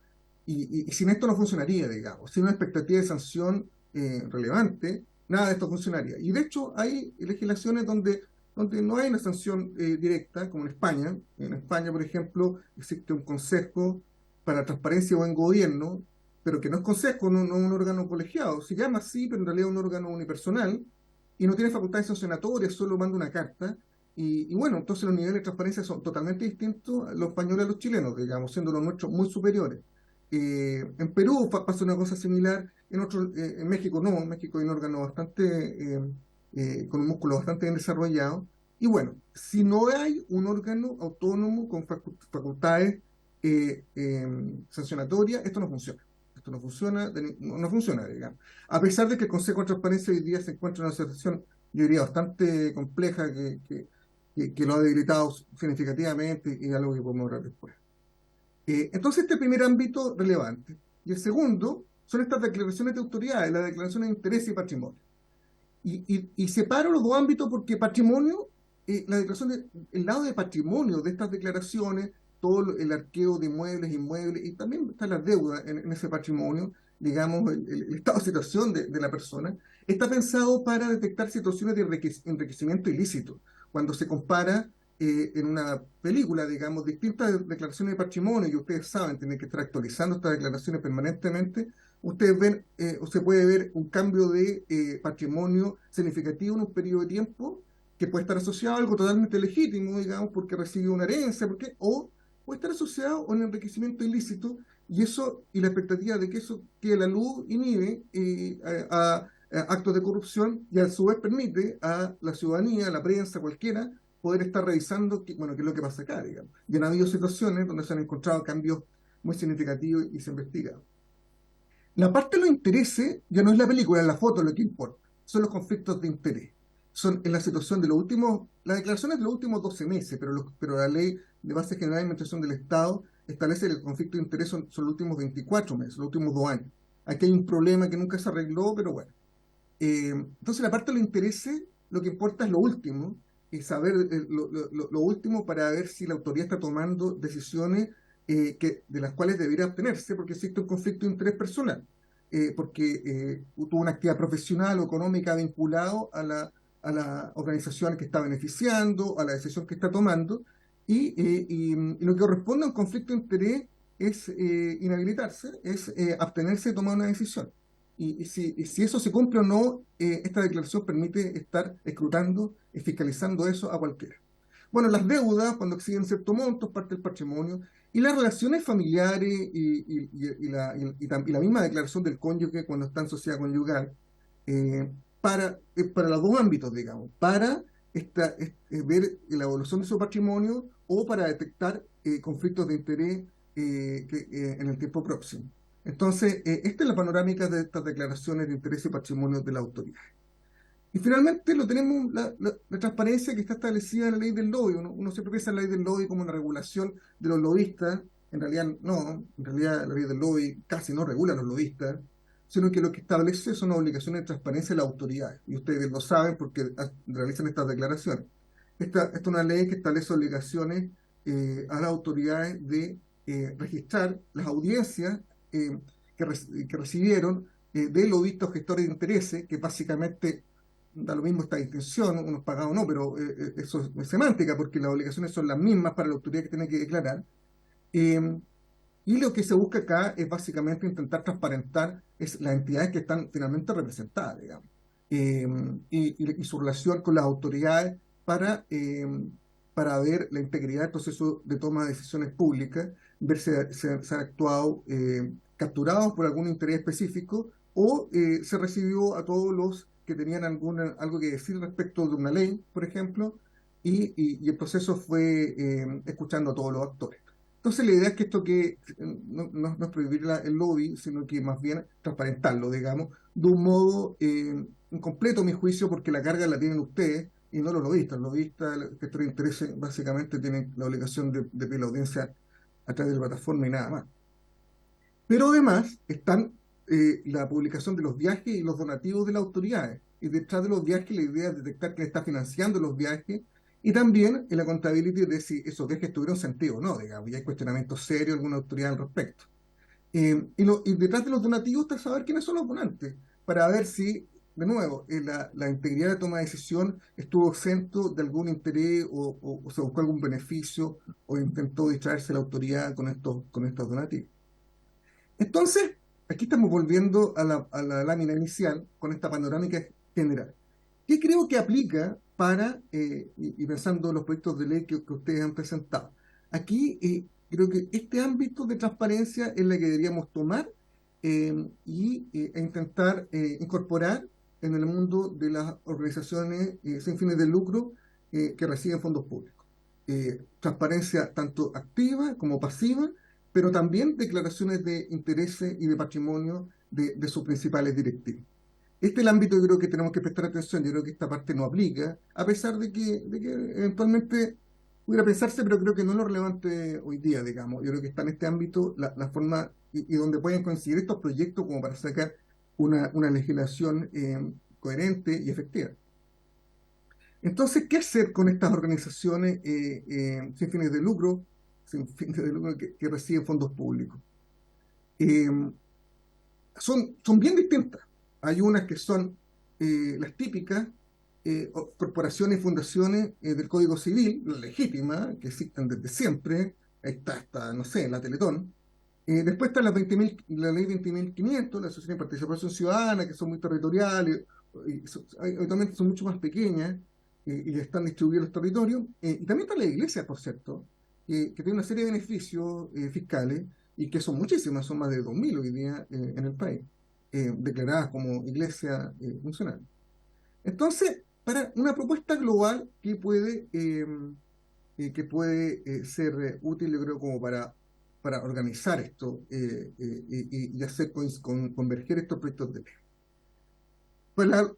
Y sin esto no funcionaría, digamos. Sin una expectativa de sanción relevante, nada de esto funcionaría. Y de hecho hay legislaciones donde no hay una sanción directa, como en España. En España, por ejemplo, existe un Consejo para Transparencia o Buen Gobierno, pero que no es consejo, no es un órgano colegiado. Se llama así, pero en realidad es un órgano unipersonal y no tiene facultades sancionatorias, solo manda una carta. Y bueno, entonces los niveles de transparencia son totalmente distintos a los españoles a los chilenos, digamos, siendo los nuestros muy superiores. En Perú pasa una cosa similar, en México no, en México hay un órgano bastante, con un músculo bastante bien desarrollado. Y bueno, si no hay un órgano autónomo con facultades sancionatorias, esto no funciona. Esto no funciona, no funciona, digamos. A pesar de que el Consejo de Transparencia hoy día se encuentra en una situación, yo diría, bastante compleja, que lo ha debilitado significativamente, y algo que podemos hablar después. Entonces, este primer ámbito relevante. Y el segundo son estas declaraciones de autoridades, las declaraciones de interés y patrimonio. Y separo los dos ámbitos porque patrimonio, la declaración el lado de patrimonio de estas declaraciones, todo el arqueo de inmuebles, y también está la deuda en ese patrimonio, digamos, el estado de situación de la persona, está pensado para detectar situaciones de enriquecimiento ilícito. Cuando se compara en una película, digamos, distintas declaraciones de patrimonio, y ustedes saben, tienen que estar actualizando estas declaraciones permanentemente, ustedes ven, o se puede ver un cambio de patrimonio significativo en un periodo de tiempo que puede estar asociado a algo totalmente legítimo, digamos, porque recibió una herencia, o puede estar asociado a un enriquecimiento ilícito, y la expectativa de que eso quede a la luz inhibe a actos de corrupción, y a su vez permite a la ciudadanía, a la prensa, cualquiera, poder estar revisando qué es lo que pasa acá, digamos. Y han habido situaciones donde se han encontrado cambios muy significativos y se investiga. La parte de los intereses ya no es la película, es la foto lo que importa. Son los conflictos de interés. Son en la situación de las declaraciones de los últimos 12 meses, pero la ley de base general de administración del Estado establece que el conflicto de interés son los últimos 24 meses, los últimos 2 años. Aquí hay un problema que nunca se arregló, pero bueno. Entonces, la parte de los intereses, lo que importa es lo último, y saber lo último para ver si la autoridad está tomando decisiones de las cuales debería obtenerse, porque existe un conflicto de interés personal, porque tuvo una actividad profesional o económica vinculado a la organización que está beneficiando, a la decisión que está tomando, y lo que corresponde a un conflicto de interés es inhabilitarse, es abstenerse de tomar una decisión. Y si eso se cumple o no, esta declaración permite estar escrutando y fiscalizando eso a cualquiera. Bueno, las deudas, cuando exceden cierto monto, es parte del patrimonio, y las relaciones familiares y la misma declaración del cónyuge cuando está en sociedad conyugal, para los dos ámbitos, digamos, para ver la evolución de su patrimonio o para detectar conflictos de interés en el tiempo próximo. Entonces, esta es la panorámica de estas declaraciones de interés y patrimonio de la autoridad. Y finalmente lo tenemos la transparencia que está establecida en la ley del lobby. Uno siempre piensa en la ley del lobby como una regulación de los lobistas. En realidad no, en realidad la ley del lobby casi no regula a los lobistas, sino que lo que establece son obligaciones de transparencia de las autoridades. Y ustedes lo saben porque realizan estas declaraciones. Esta es una ley que establece obligaciones a las autoridades de registrar las audiencias que recibieron de lobistas o gestores de intereses, que básicamente da lo mismo esta distinción, unos pagados o no, pero eso es semántica, porque las obligaciones son las mismas para la autoridad que tiene que declarar. Y lo que se busca acá es básicamente intentar transparentar las entidades que están finalmente representadas, digamos, y su relación con las autoridades para ver la integridad del proceso de toma de decisiones públicas, ver si se han actuado capturados por algún interés específico o se recibió a todos los que tenían algo que decir respecto de una ley, por ejemplo, y el proceso fue escuchando a todos los actores. Entonces la idea es que esto no es prohibir el lobby, sino que más bien transparentarlo, digamos, de un modo incompleto, a mi juicio, porque la carga la tienen ustedes y no los lobistas. Los lobistas, los gestores de intereses, básicamente tienen la obligación de pedir la audiencia a través de la plataforma y nada más. Pero además están la publicación de los viajes y los donativos de las autoridades. Y detrás de los viajes la idea es detectar quién está financiando los viajes y también en la contabilidad de si esos viajes tuvieron sentido o no, digamos, y hay cuestionamientos serios de alguna autoridad al respecto. Y detrás de los donativos está saber quiénes son los donantes, para ver si, de nuevo, la integridad de toma de decisión estuvo exento de algún interés o se buscó algún beneficio o intentó distraerse la autoridad con estos donativos. Entonces, aquí estamos volviendo a la lámina inicial con esta panorámica general. ¿Qué creo que aplica para, y pensando en los proyectos de ley que ustedes han presentado? Aquí creo que este ámbito de transparencia es la que deberíamos tomar e intentar incorporar en el mundo de las organizaciones sin fines de lucro que reciben fondos públicos. Transparencia tanto activa como pasiva, pero también declaraciones de intereses y de patrimonio de sus principales directivos. Este es el ámbito que creo que tenemos que prestar atención. Yo creo que esta parte no aplica, a pesar de que eventualmente pudiera pensarse, pero creo que no es lo relevante hoy día, digamos. Yo creo que está en este ámbito la forma y donde pueden coincidir estos proyectos como para sacar una legislación coherente y efectiva. Entonces, ¿qué hacer con estas organizaciones sin fines de lucro que reciben fondos públicos? Son bien distintas. Hay unas que son las típicas corporaciones y fundaciones del Código Civil, legítimas, que existen desde siempre. Ahí está, no sé, la Teletón. Después está la ley 20.500, la Asociación de Participación Ciudadana, que son muy territoriales, obviamente son mucho más pequeñas y están distribuidas en los territorios. Y también está la Iglesia, por cierto, que tiene una serie de beneficios fiscales y que son muchísimas, son más de 2.000 hoy día en el país, declaradas como iglesia funcional. Entonces, para una propuesta global que puede ser útil, yo creo, como para organizar esto y hacer converger estos proyectos de ley. Para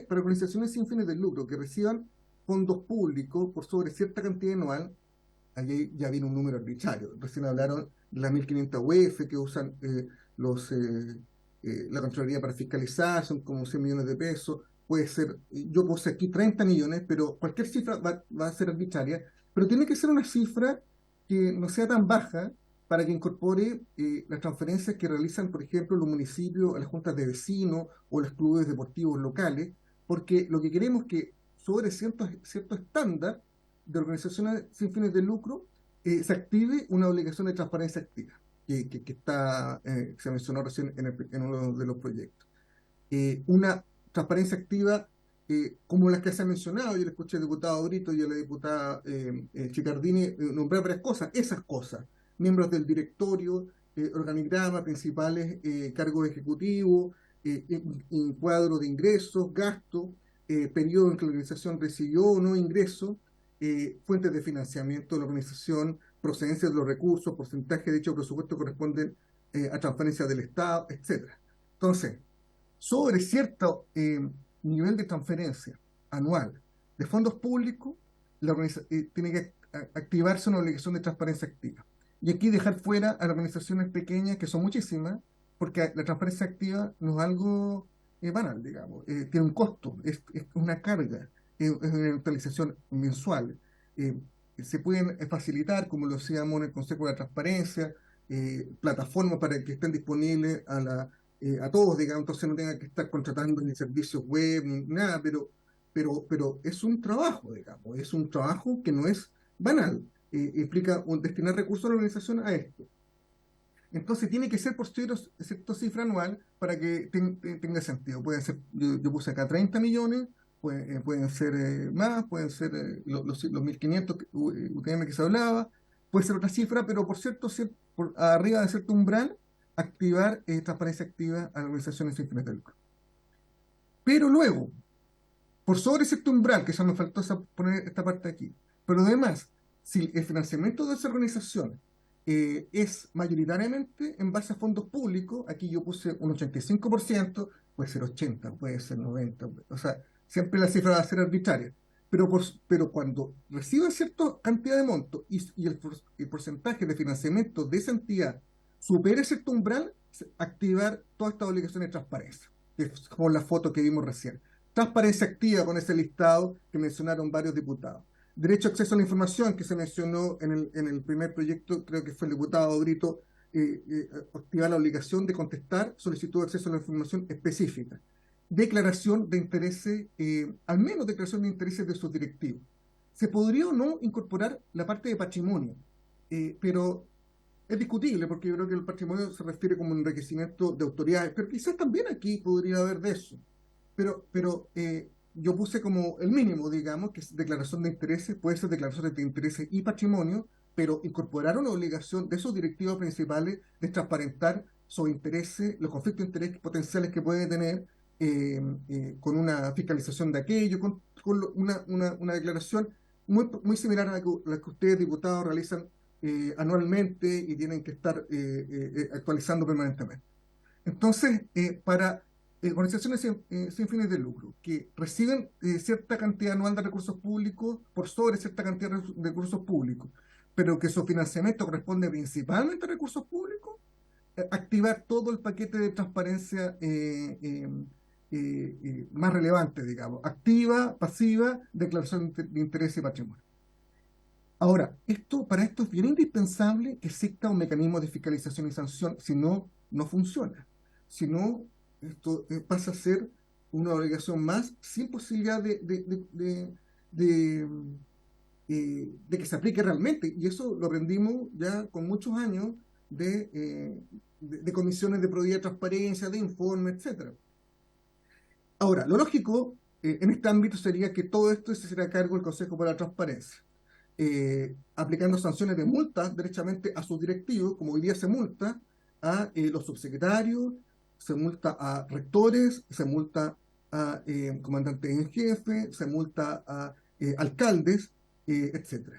organizaciones sin fines de lucro que reciban fondos públicos por sobre cierta cantidad anual, allí ya viene un número arbitrario. Recién hablaron de las 1.500 UF que usan la Contraloría para fiscalizar, son como 100 millones de pesos. Puede ser, yo puse aquí 30 millones, pero cualquier cifra va a ser arbitraria, pero tiene que ser una cifra que no sea tan baja para que incorpore las transferencias que realizan, por ejemplo, los municipios a las juntas de vecinos o los clubes deportivos locales, porque lo que queremos es que sobre cierto estándar de organizaciones sin fines de lucro se active una obligación de transparencia activa, que se mencionó recién en uno de los proyectos. Una transparencia activa como las que se han mencionado. Yo le escuché al diputado Brito y a la diputada Chicardini nombrar varias cosas, esas cosas, miembros del directorio, organigrama, principales cargos ejecutivos, cuadro de ingresos, gastos, periodo en que la organización recibió o no ingresos, fuentes de financiamiento de la organización, procedencia de los recursos, porcentaje de dicho presupuesto corresponden a transferencias del Estado, etc. Entonces, sobre cierto nivel de transferencia anual de fondos públicos, tiene que activarse una obligación de transparencia activa. Y aquí dejar fuera a las organizaciones pequeñas, que son muchísimas, porque la transparencia activa no es algo banal, digamos. Tiene un costo, es una carga, es una actualización mensual. Se pueden facilitar, como lo hacíamos en el Consejo de la Transparencia, plataformas para que estén disponibles a todos, digamos, entonces no tengan que estar contratando ni servicios web ni nada, pero es un trabajo, digamos, es un trabajo que no es banal. Implica destinar recursos a la organización a esto. Entonces tiene que ser por cierta cifra anual para que tenga sentido. Pueden ser, yo puse acá 30 millones, pueden ser más, pueden ser los 1.500 UTM que se hablaba, puede ser otra cifra, pero arriba de cierto umbral, activar transparencia activa a las organizaciones sin fines de lucro. Pero luego, por sobre cierto umbral, que ya me faltó poner esta parte aquí, pero además, si el financiamiento de esa organización es mayoritariamente en base a fondos públicos, aquí yo puse un 85%, puede ser 80%, puede ser 90%, o sea, siempre la cifra va a ser arbitraria, pero cuando reciba cierta cantidad de monto y el porcentaje de financiamiento de esa entidad supere cierto umbral, activar todas estas obligaciones de transparencia, que es como la foto que vimos recién. Transparencia activa con ese listado que mencionaron varios diputados. Derecho a acceso a la información, que se mencionó en el primer proyecto, creo que fue el diputado Brito, activar la obligación de contestar solicitud de acceso a la información específica. Declaración de intereses, al menos declaración de intereses de sus directivos. Se podría o no incorporar la parte de patrimonio, pero es discutible porque yo creo que el patrimonio se refiere como un enriquecimiento de autoridades, pero quizás también aquí podría haber de eso. Pero yo puse como el mínimo, digamos, que es declaración de intereses, puede ser declaraciones de intereses y patrimonio, pero incorporar una obligación de esos directivos principales de transparentar sus intereses, los conflictos de interés potenciales que puede tener, con una fiscalización de aquello, con una declaración muy similar a la que ustedes, diputados, realizan anualmente y tienen que estar actualizando permanentemente. Entonces, para organizaciones sin fines de lucro que reciben cierta cantidad anual de recursos públicos por sobre cierta cantidad de recursos públicos, pero que su financiamiento corresponde principalmente a recursos públicos, activar todo el paquete de transparencia más relevante, digamos, activa, pasiva, declaración de interés y patrimonio. Ahora, para esto es bien indispensable que exista un mecanismo de fiscalización y sanción, si no, no funciona. Si no, esto pasa a ser una obligación más sin posibilidad de que se aplique realmente. Y eso lo aprendimos ya con muchos años de comisiones de probidad de transparencia, de informes, etc. Ahora, lo lógico en este ámbito sería que todo esto se hiciera a cargo del Consejo para la Transparencia, aplicando sanciones de multa derechamente a sus directivos, como hoy día se multa a los subsecretarios, se multa a rectores, se multa a comandantes en jefe, se multa a alcaldes, etc.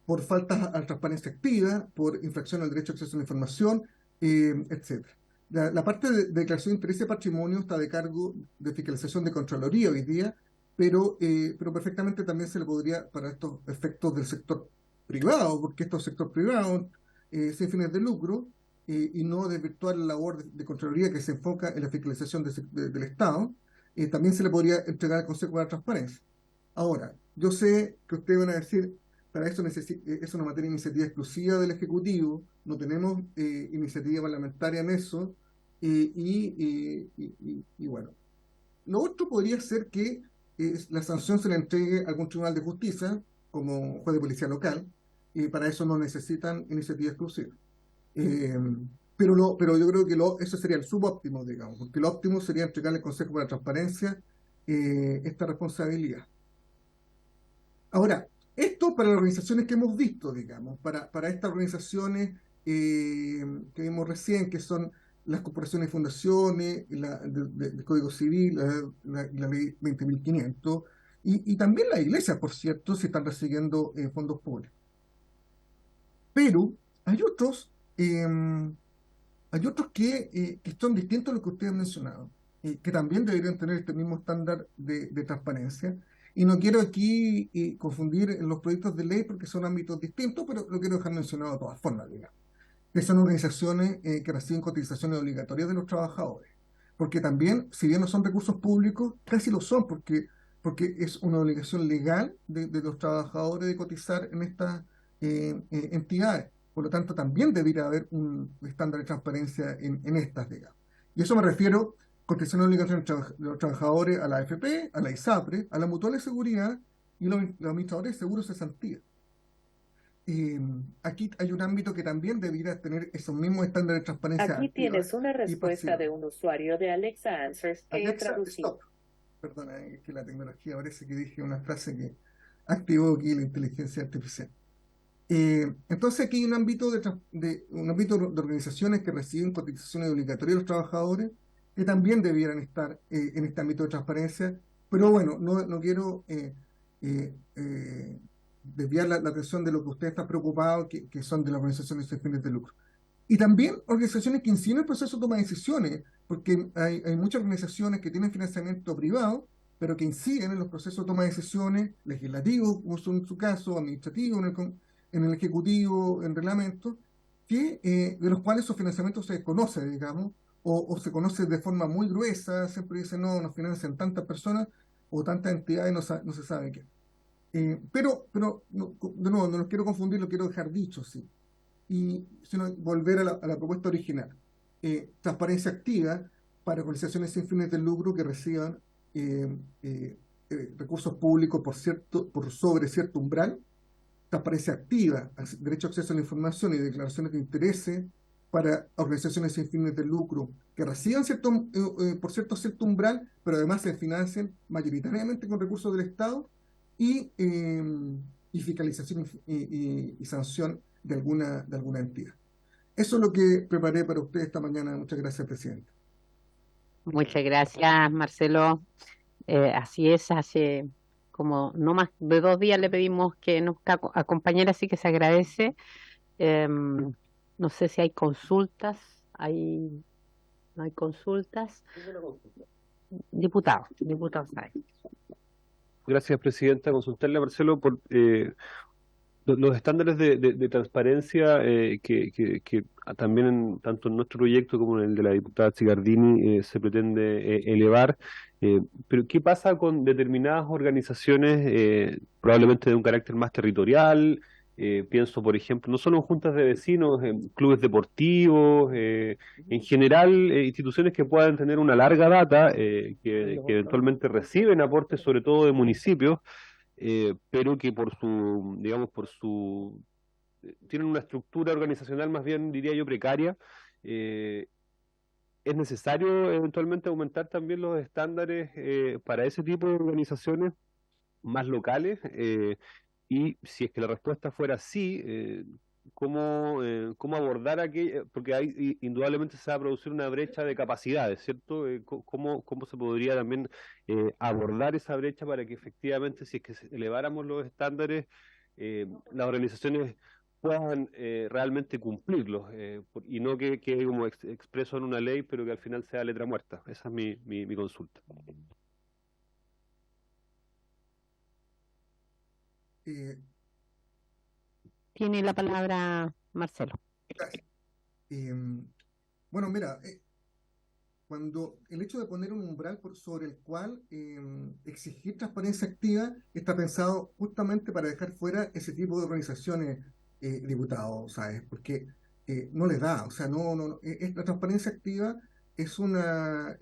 Por faltas a la transparencia activa, por infracción al derecho a acceso a la información, etc. La parte de declaración de interés y patrimonio está de cargo de fiscalización de Contraloría hoy día, pero perfectamente también se le podría, para estos efectos del sector privado, porque esto es sector privado, sin fines de lucro, y no desvirtuar la labor de Contraloría que se enfoca en la fiscalización del Estado, también se le podría entregar al Consejo de la Transparencia. Ahora, yo sé que ustedes van a decir, para eso es una materia de iniciativa exclusiva del Ejecutivo, no tenemos iniciativa parlamentaria en eso, y bueno. Lo otro podría ser que la sanción se le entregue a algún tribunal de justicia, como juez de policía local, y para eso no necesitan iniciativa exclusiva. Pero yo creo que eso sería el subóptimo, digamos, porque lo óptimo sería entregarle al Consejo para la Transparencia esta responsabilidad. Ahora, esto para las organizaciones que hemos visto, digamos, para estas organizaciones que vimos recién, que son las corporaciones y fundaciones, del Código Civil, la ley 20.500, y también las iglesias, por cierto, si están recibiendo fondos públicos. Pero hay otros que son distintos a lo que ustedes han mencionado. que también deberían tener este mismo estándar de transparencia. Y no quiero aquí confundir los proyectos de ley porque son ámbitos distintos, pero lo quiero dejar mencionado de todas formas, digamos. Que son organizaciones que reciben cotizaciones obligatorias de los trabajadores. Porque también, si bien no son recursos públicos, casi lo son, porque es una obligación legal de los trabajadores de cotizar en estas entidades. Por lo tanto, también debería haber un estándar de transparencia en estas, digamos. Y eso me refiero cotización obligatorias de los trabajadores a la AFP, a la ISAPRE, a la Mutual de Seguridad y los administradores de seguros de cesantía. Aquí hay un ámbito que también debería tener esos mismos estándares de transparencia. Aquí tienes una respuesta de un usuario de Alexa Answers que he traducido. Perdona, es que la tecnología parece que dije una frase que activó aquí la inteligencia artificial. Entonces aquí hay un ámbito de organizaciones que reciben cotizaciones obligatorias de los trabajadores que también debieran estar en este ámbito de transparencia, pero bueno, no quiero desviar la atención de lo que usted está preocupado, que son de las organizaciones sin fines de lucro. Y también organizaciones que inciden en el proceso de toma de decisiones, porque hay muchas organizaciones que tienen financiamiento privado, pero que inciden en los procesos de toma de decisiones legislativos, como son en su caso, administrativos, en el ejecutivo, en reglamentos, de los cuales su financiamiento se desconoce, digamos, o se conoce de forma muy gruesa, siempre dicen, no, nos financian tantas personas o tantas entidades, no se sabe qué. Pero no, de nuevo, no los quiero confundir, lo quiero dejar dicho, sí. Y sino volver a la propuesta original. Transparencia activa para organizaciones sin fines de lucro que reciban recursos públicos por sobre cierto umbral. Transparencia activa, derecho a acceso a la información y declaraciones de intereses para organizaciones sin fines de lucro que reciban por cierto umbral, pero además se financien mayoritariamente con recursos del Estado y fiscalización y sanción de alguna entidad. Eso es lo que preparé para usted esta mañana. Muchas gracias, presidente. Muchas gracias, Marcelo. Así es, hace como no más de 2 días le pedimos que nos acompañara, así que se agradece. No sé si hay consultas. No hay consultas. Diputado Sáenz. Gracias, presidenta. Consultarle a Marcelo por los estándares de transparencia que también tanto en nuestro proyecto como en el de la diputada Cicardini se pretende elevar. Pero ¿qué pasa con determinadas organizaciones, probablemente de un carácter más territorial? Pienso, por ejemplo, no solo en juntas de vecinos, en clubes deportivos, en general instituciones que puedan tener una larga data, que eventualmente reciben aportes sobre todo de municipios, pero que tienen una estructura organizacional más bien, diría yo, precaria. ¿Es necesario eventualmente aumentar también los estándares para ese tipo de organizaciones más locales? Y si es que la respuesta fuera sí, ¿cómo abordar aquello? Porque indudablemente se va a producir una brecha de capacidades, ¿cierto? ¿Cómo se podría también abordar esa brecha para que efectivamente, si es que eleváramos los estándares, las organizaciones puedan realmente cumplirlos y no que quede como expreso en una ley, pero que al final sea letra muerta? Esa es mi consulta. Tiene la palabra Marcelo. Gracias. Bueno, mira, cuando el hecho de poner un umbral sobre el cual exigir transparencia activa está pensado justamente para dejar fuera ese tipo de organizaciones, diputados, ¿sabes? Porque no les da, o sea, la transparencia activa es una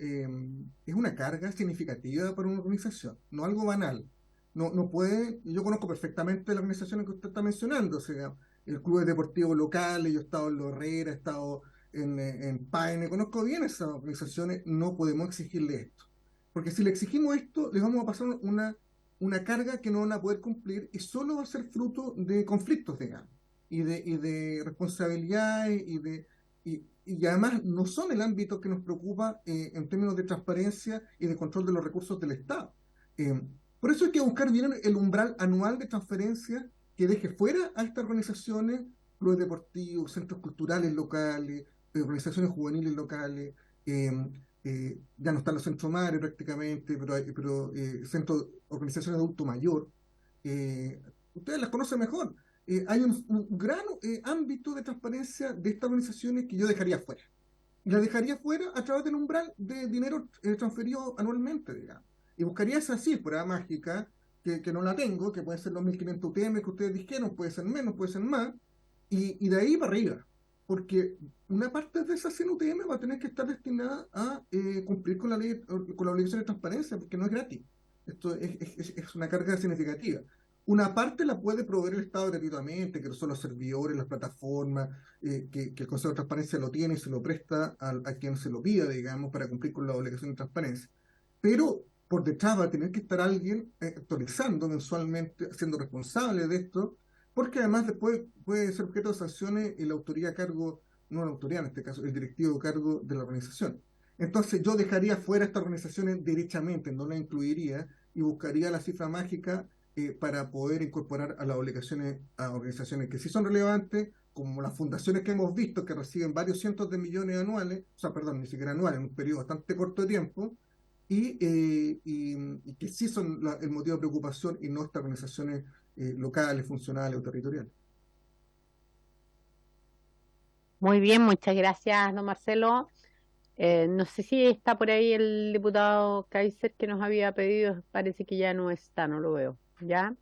carga significativa para una organización, no algo banal. No puede, yo conozco perfectamente las organizaciones que usted está mencionando, o sea, el club deportivo local, yo he estado en Los Herrera, he estado en Paine, conozco bien esas organizaciones, no podemos exigirle esto. Porque si le exigimos esto, les vamos a pasar una carga que no van a poder cumplir y solo va a ser fruto de conflictos, digamos, y de responsabilidades y además no son el ámbito que nos preocupa en términos de transparencia y de control de los recursos del Estado. Por eso hay que buscar bien el umbral anual de transferencia que deje fuera a estas organizaciones, clubes deportivos, centros culturales locales, organizaciones juveniles locales, ya no están los centros madre prácticamente, pero centros, organizaciones de adulto mayor, ustedes las conocen mejor. Hay un gran ámbito de transparencia de estas organizaciones que yo dejaría fuera. Y la dejaría fuera a través del umbral de dinero transferido anualmente, digamos. Y buscaría esa cifra mágica, que no la tengo, que puede ser los 1.500 UTM que ustedes dijeron, puede ser menos, puede ser más, y de ahí para arriba. Porque una parte de esa 100 UTM va a tener que estar destinada a cumplir con la ley, con la obligación de transparencia, porque no es gratis. Esto es una carga significativa. Una parte la puede proveer el Estado gratuitamente, que son los servidores, las plataformas, que el Consejo de Transparencia lo tiene y se lo presta a quien se lo pida, digamos, para cumplir con la obligación de transparencia. Pero por detrás va a tener que estar alguien actualizando mensualmente, siendo responsable de esto, porque además después puede ser objeto de sanciones y la autoría a cargo, no la autoridad en este caso, el directivo a cargo de la organización. Entonces yo dejaría fuera estas organizaciones derechamente, no las incluiría y buscaría la cifra mágica para poder incorporar a las obligaciones a organizaciones que sí son relevantes, como las fundaciones que hemos visto que reciben varios cientos de millones anuales, o sea, perdón, ni siquiera anuales, en un periodo bastante corto de tiempo, y que sí son el motivo de preocupación y no estas organizaciones locales, funcionales o territoriales. Muy bien, muchas gracias, don Marcelo. No sé si está por ahí el diputado Kaiser que nos había pedido, parece que ya no está, no lo veo. ¿Ya?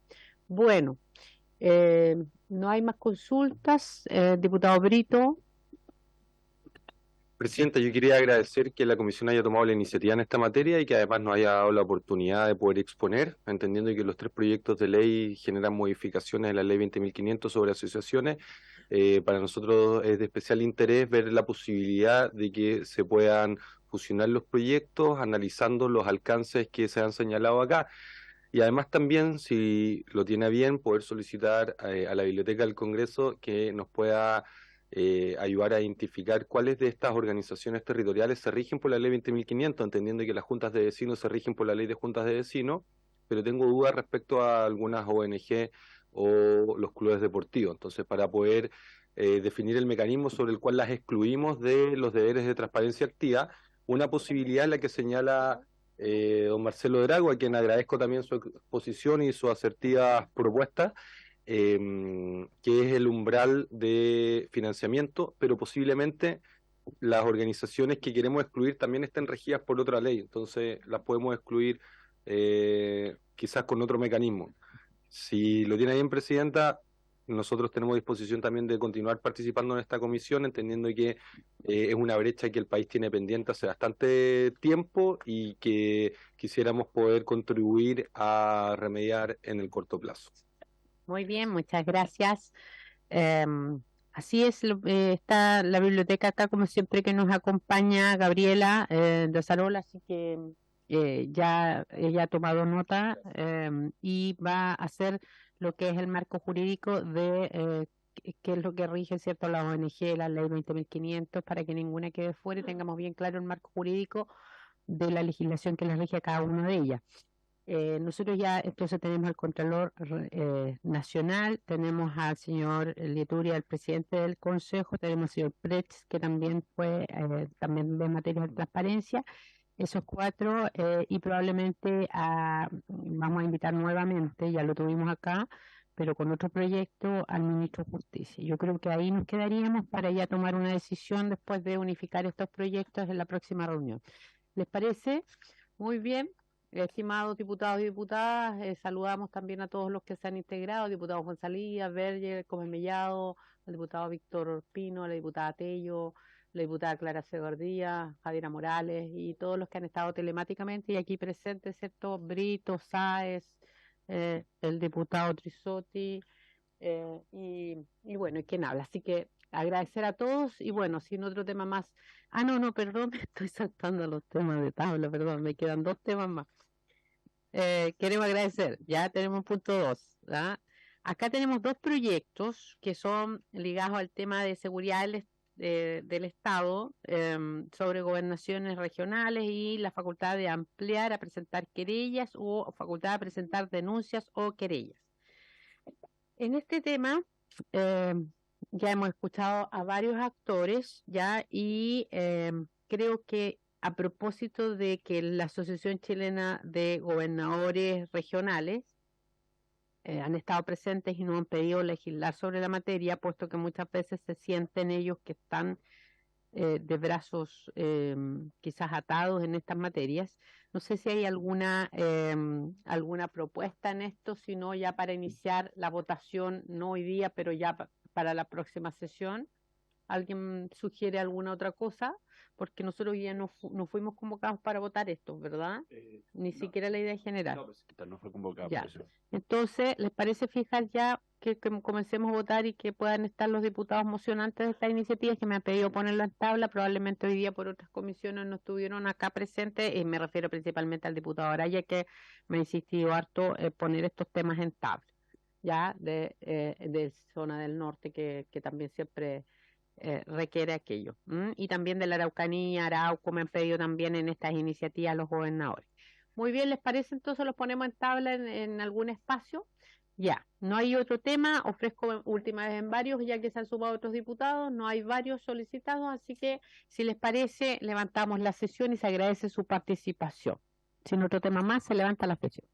Bueno, no hay más consultas. Diputado Brito. Presidenta, yo quería agradecer que la comisión haya tomado la iniciativa en esta materia y que además nos haya dado la oportunidad de poder exponer, entendiendo que los 3 proyectos de ley generan modificaciones en la ley 20.500 sobre asociaciones. Para nosotros es de especial interés ver la posibilidad de que se puedan fusionar los proyectos, analizando los alcances que se han señalado acá. Y además también, si lo tiene a bien, poder solicitar a la Biblioteca del Congreso que nos pueda ayudar a identificar cuáles de estas organizaciones territoriales se rigen por la ley 20.500, entendiendo que las juntas de vecinos se rigen por la ley de juntas de vecinos, pero tengo dudas respecto a algunas ONG o los clubes deportivos. Entonces, para poder definir el mecanismo sobre el cual las excluimos de los deberes de transparencia activa, una posibilidad es la que señala don Marcelo Drago, a quien agradezco también su exposición y sus asertivas propuestas, que es el umbral de financiamiento, pero posiblemente las organizaciones que queremos excluir también estén regidas por otra ley, entonces las podemos excluir quizás con otro mecanismo. Si lo tiene bien, Presidenta, nosotros tenemos disposición también de continuar participando en esta comisión, entendiendo que es una brecha que el país tiene pendiente hace bastante tiempo y que quisiéramos poder contribuir a remediar en el corto plazo. Muy bien, muchas gracias. Así es, está la biblioteca acá, como siempre, que nos acompaña Gabriela de Zarola, así que ya ella ha tomado nota y va a hacer lo que es el marco jurídico de qué es lo que rige, ¿cierto?, la ONG, la ley 20.500, para que ninguna quede fuera y tengamos bien claro el marco jurídico de la legislación que les rige a cada una de ellas. Nosotros ya entonces tenemos al Contralor Nacional, tenemos al señor Lieturia, el presidente del Consejo, tenemos al señor Pretz, que también fue también de materia de transparencia. Esos 4 y probablemente vamos a invitar nuevamente, ya lo tuvimos acá, pero con otro proyecto, al ministro de Justicia. Yo creo que ahí nos quedaríamos para ya tomar una decisión después de unificar estos proyectos en la próxima reunión. ¿Les parece? Muy bien. Estimados diputados y diputadas, saludamos también a todos los que se han integrado, diputado Juan Salías, Berger, Gómez Mellado, al diputado Víctor Orpino, a la diputada Tello, la diputada Clara Segordía, Javiera Morales y todos los que han estado telemáticamente y aquí presentes, ¿cierto? Brito, Sáez, el diputado Trisotti y bueno, y quien habla. Así que agradecer a todos y bueno, sin otro tema más. No, perdón, me estoy saltando los temas de tabla, perdón, me quedan 2 temas más. Queremos agradecer, ya tenemos punto 2, ¿ya? Acá tenemos 2 proyectos que son ligados al tema de seguridad del Estado sobre gobernaciones regionales y la facultad de ampliar a presentar querellas o facultad de presentar denuncias o querellas. En este tema ya hemos escuchado a varios actores ya y creo que a propósito de que la Asociación Chilena de Gobernadores Regionales han estado presentes y nos han pedido legislar sobre la materia, puesto que muchas veces se sienten ellos que están de brazos quizás atados en estas materias. No sé si hay alguna propuesta en esto, sino ya para iniciar la votación, no hoy día, pero ya para la próxima sesión. ¿Alguien sugiere alguna otra cosa? Porque nosotros ya no fuimos convocados para votar esto, ¿verdad? Ni siquiera la idea general. No, pues, no fue convocado Ya. por eso. Entonces, ¿les parece fijar ya que comencemos a votar y que puedan estar los diputados mocionantes de estas iniciativas que me han pedido ponerlo en tabla? Probablemente hoy día por otras comisiones no estuvieron acá presentes, y me refiero principalmente al diputado Araya, que me ha insistido harto poner estos temas en tabla, ya de zona del norte, que también siempre requiere aquello. Y también de la Araucanía, Arauco, me han pedido también en estas iniciativas los gobernadores. Muy bien, ¿les parece? Entonces los ponemos en tabla en algún espacio. Ya, no hay otro tema, ofrezco última vez en varios, ya que se han sumado otros diputados, no hay varios solicitados, así que si les parece, levantamos la sesión y se agradece su participación. Sin otro tema más, se levanta la sesión.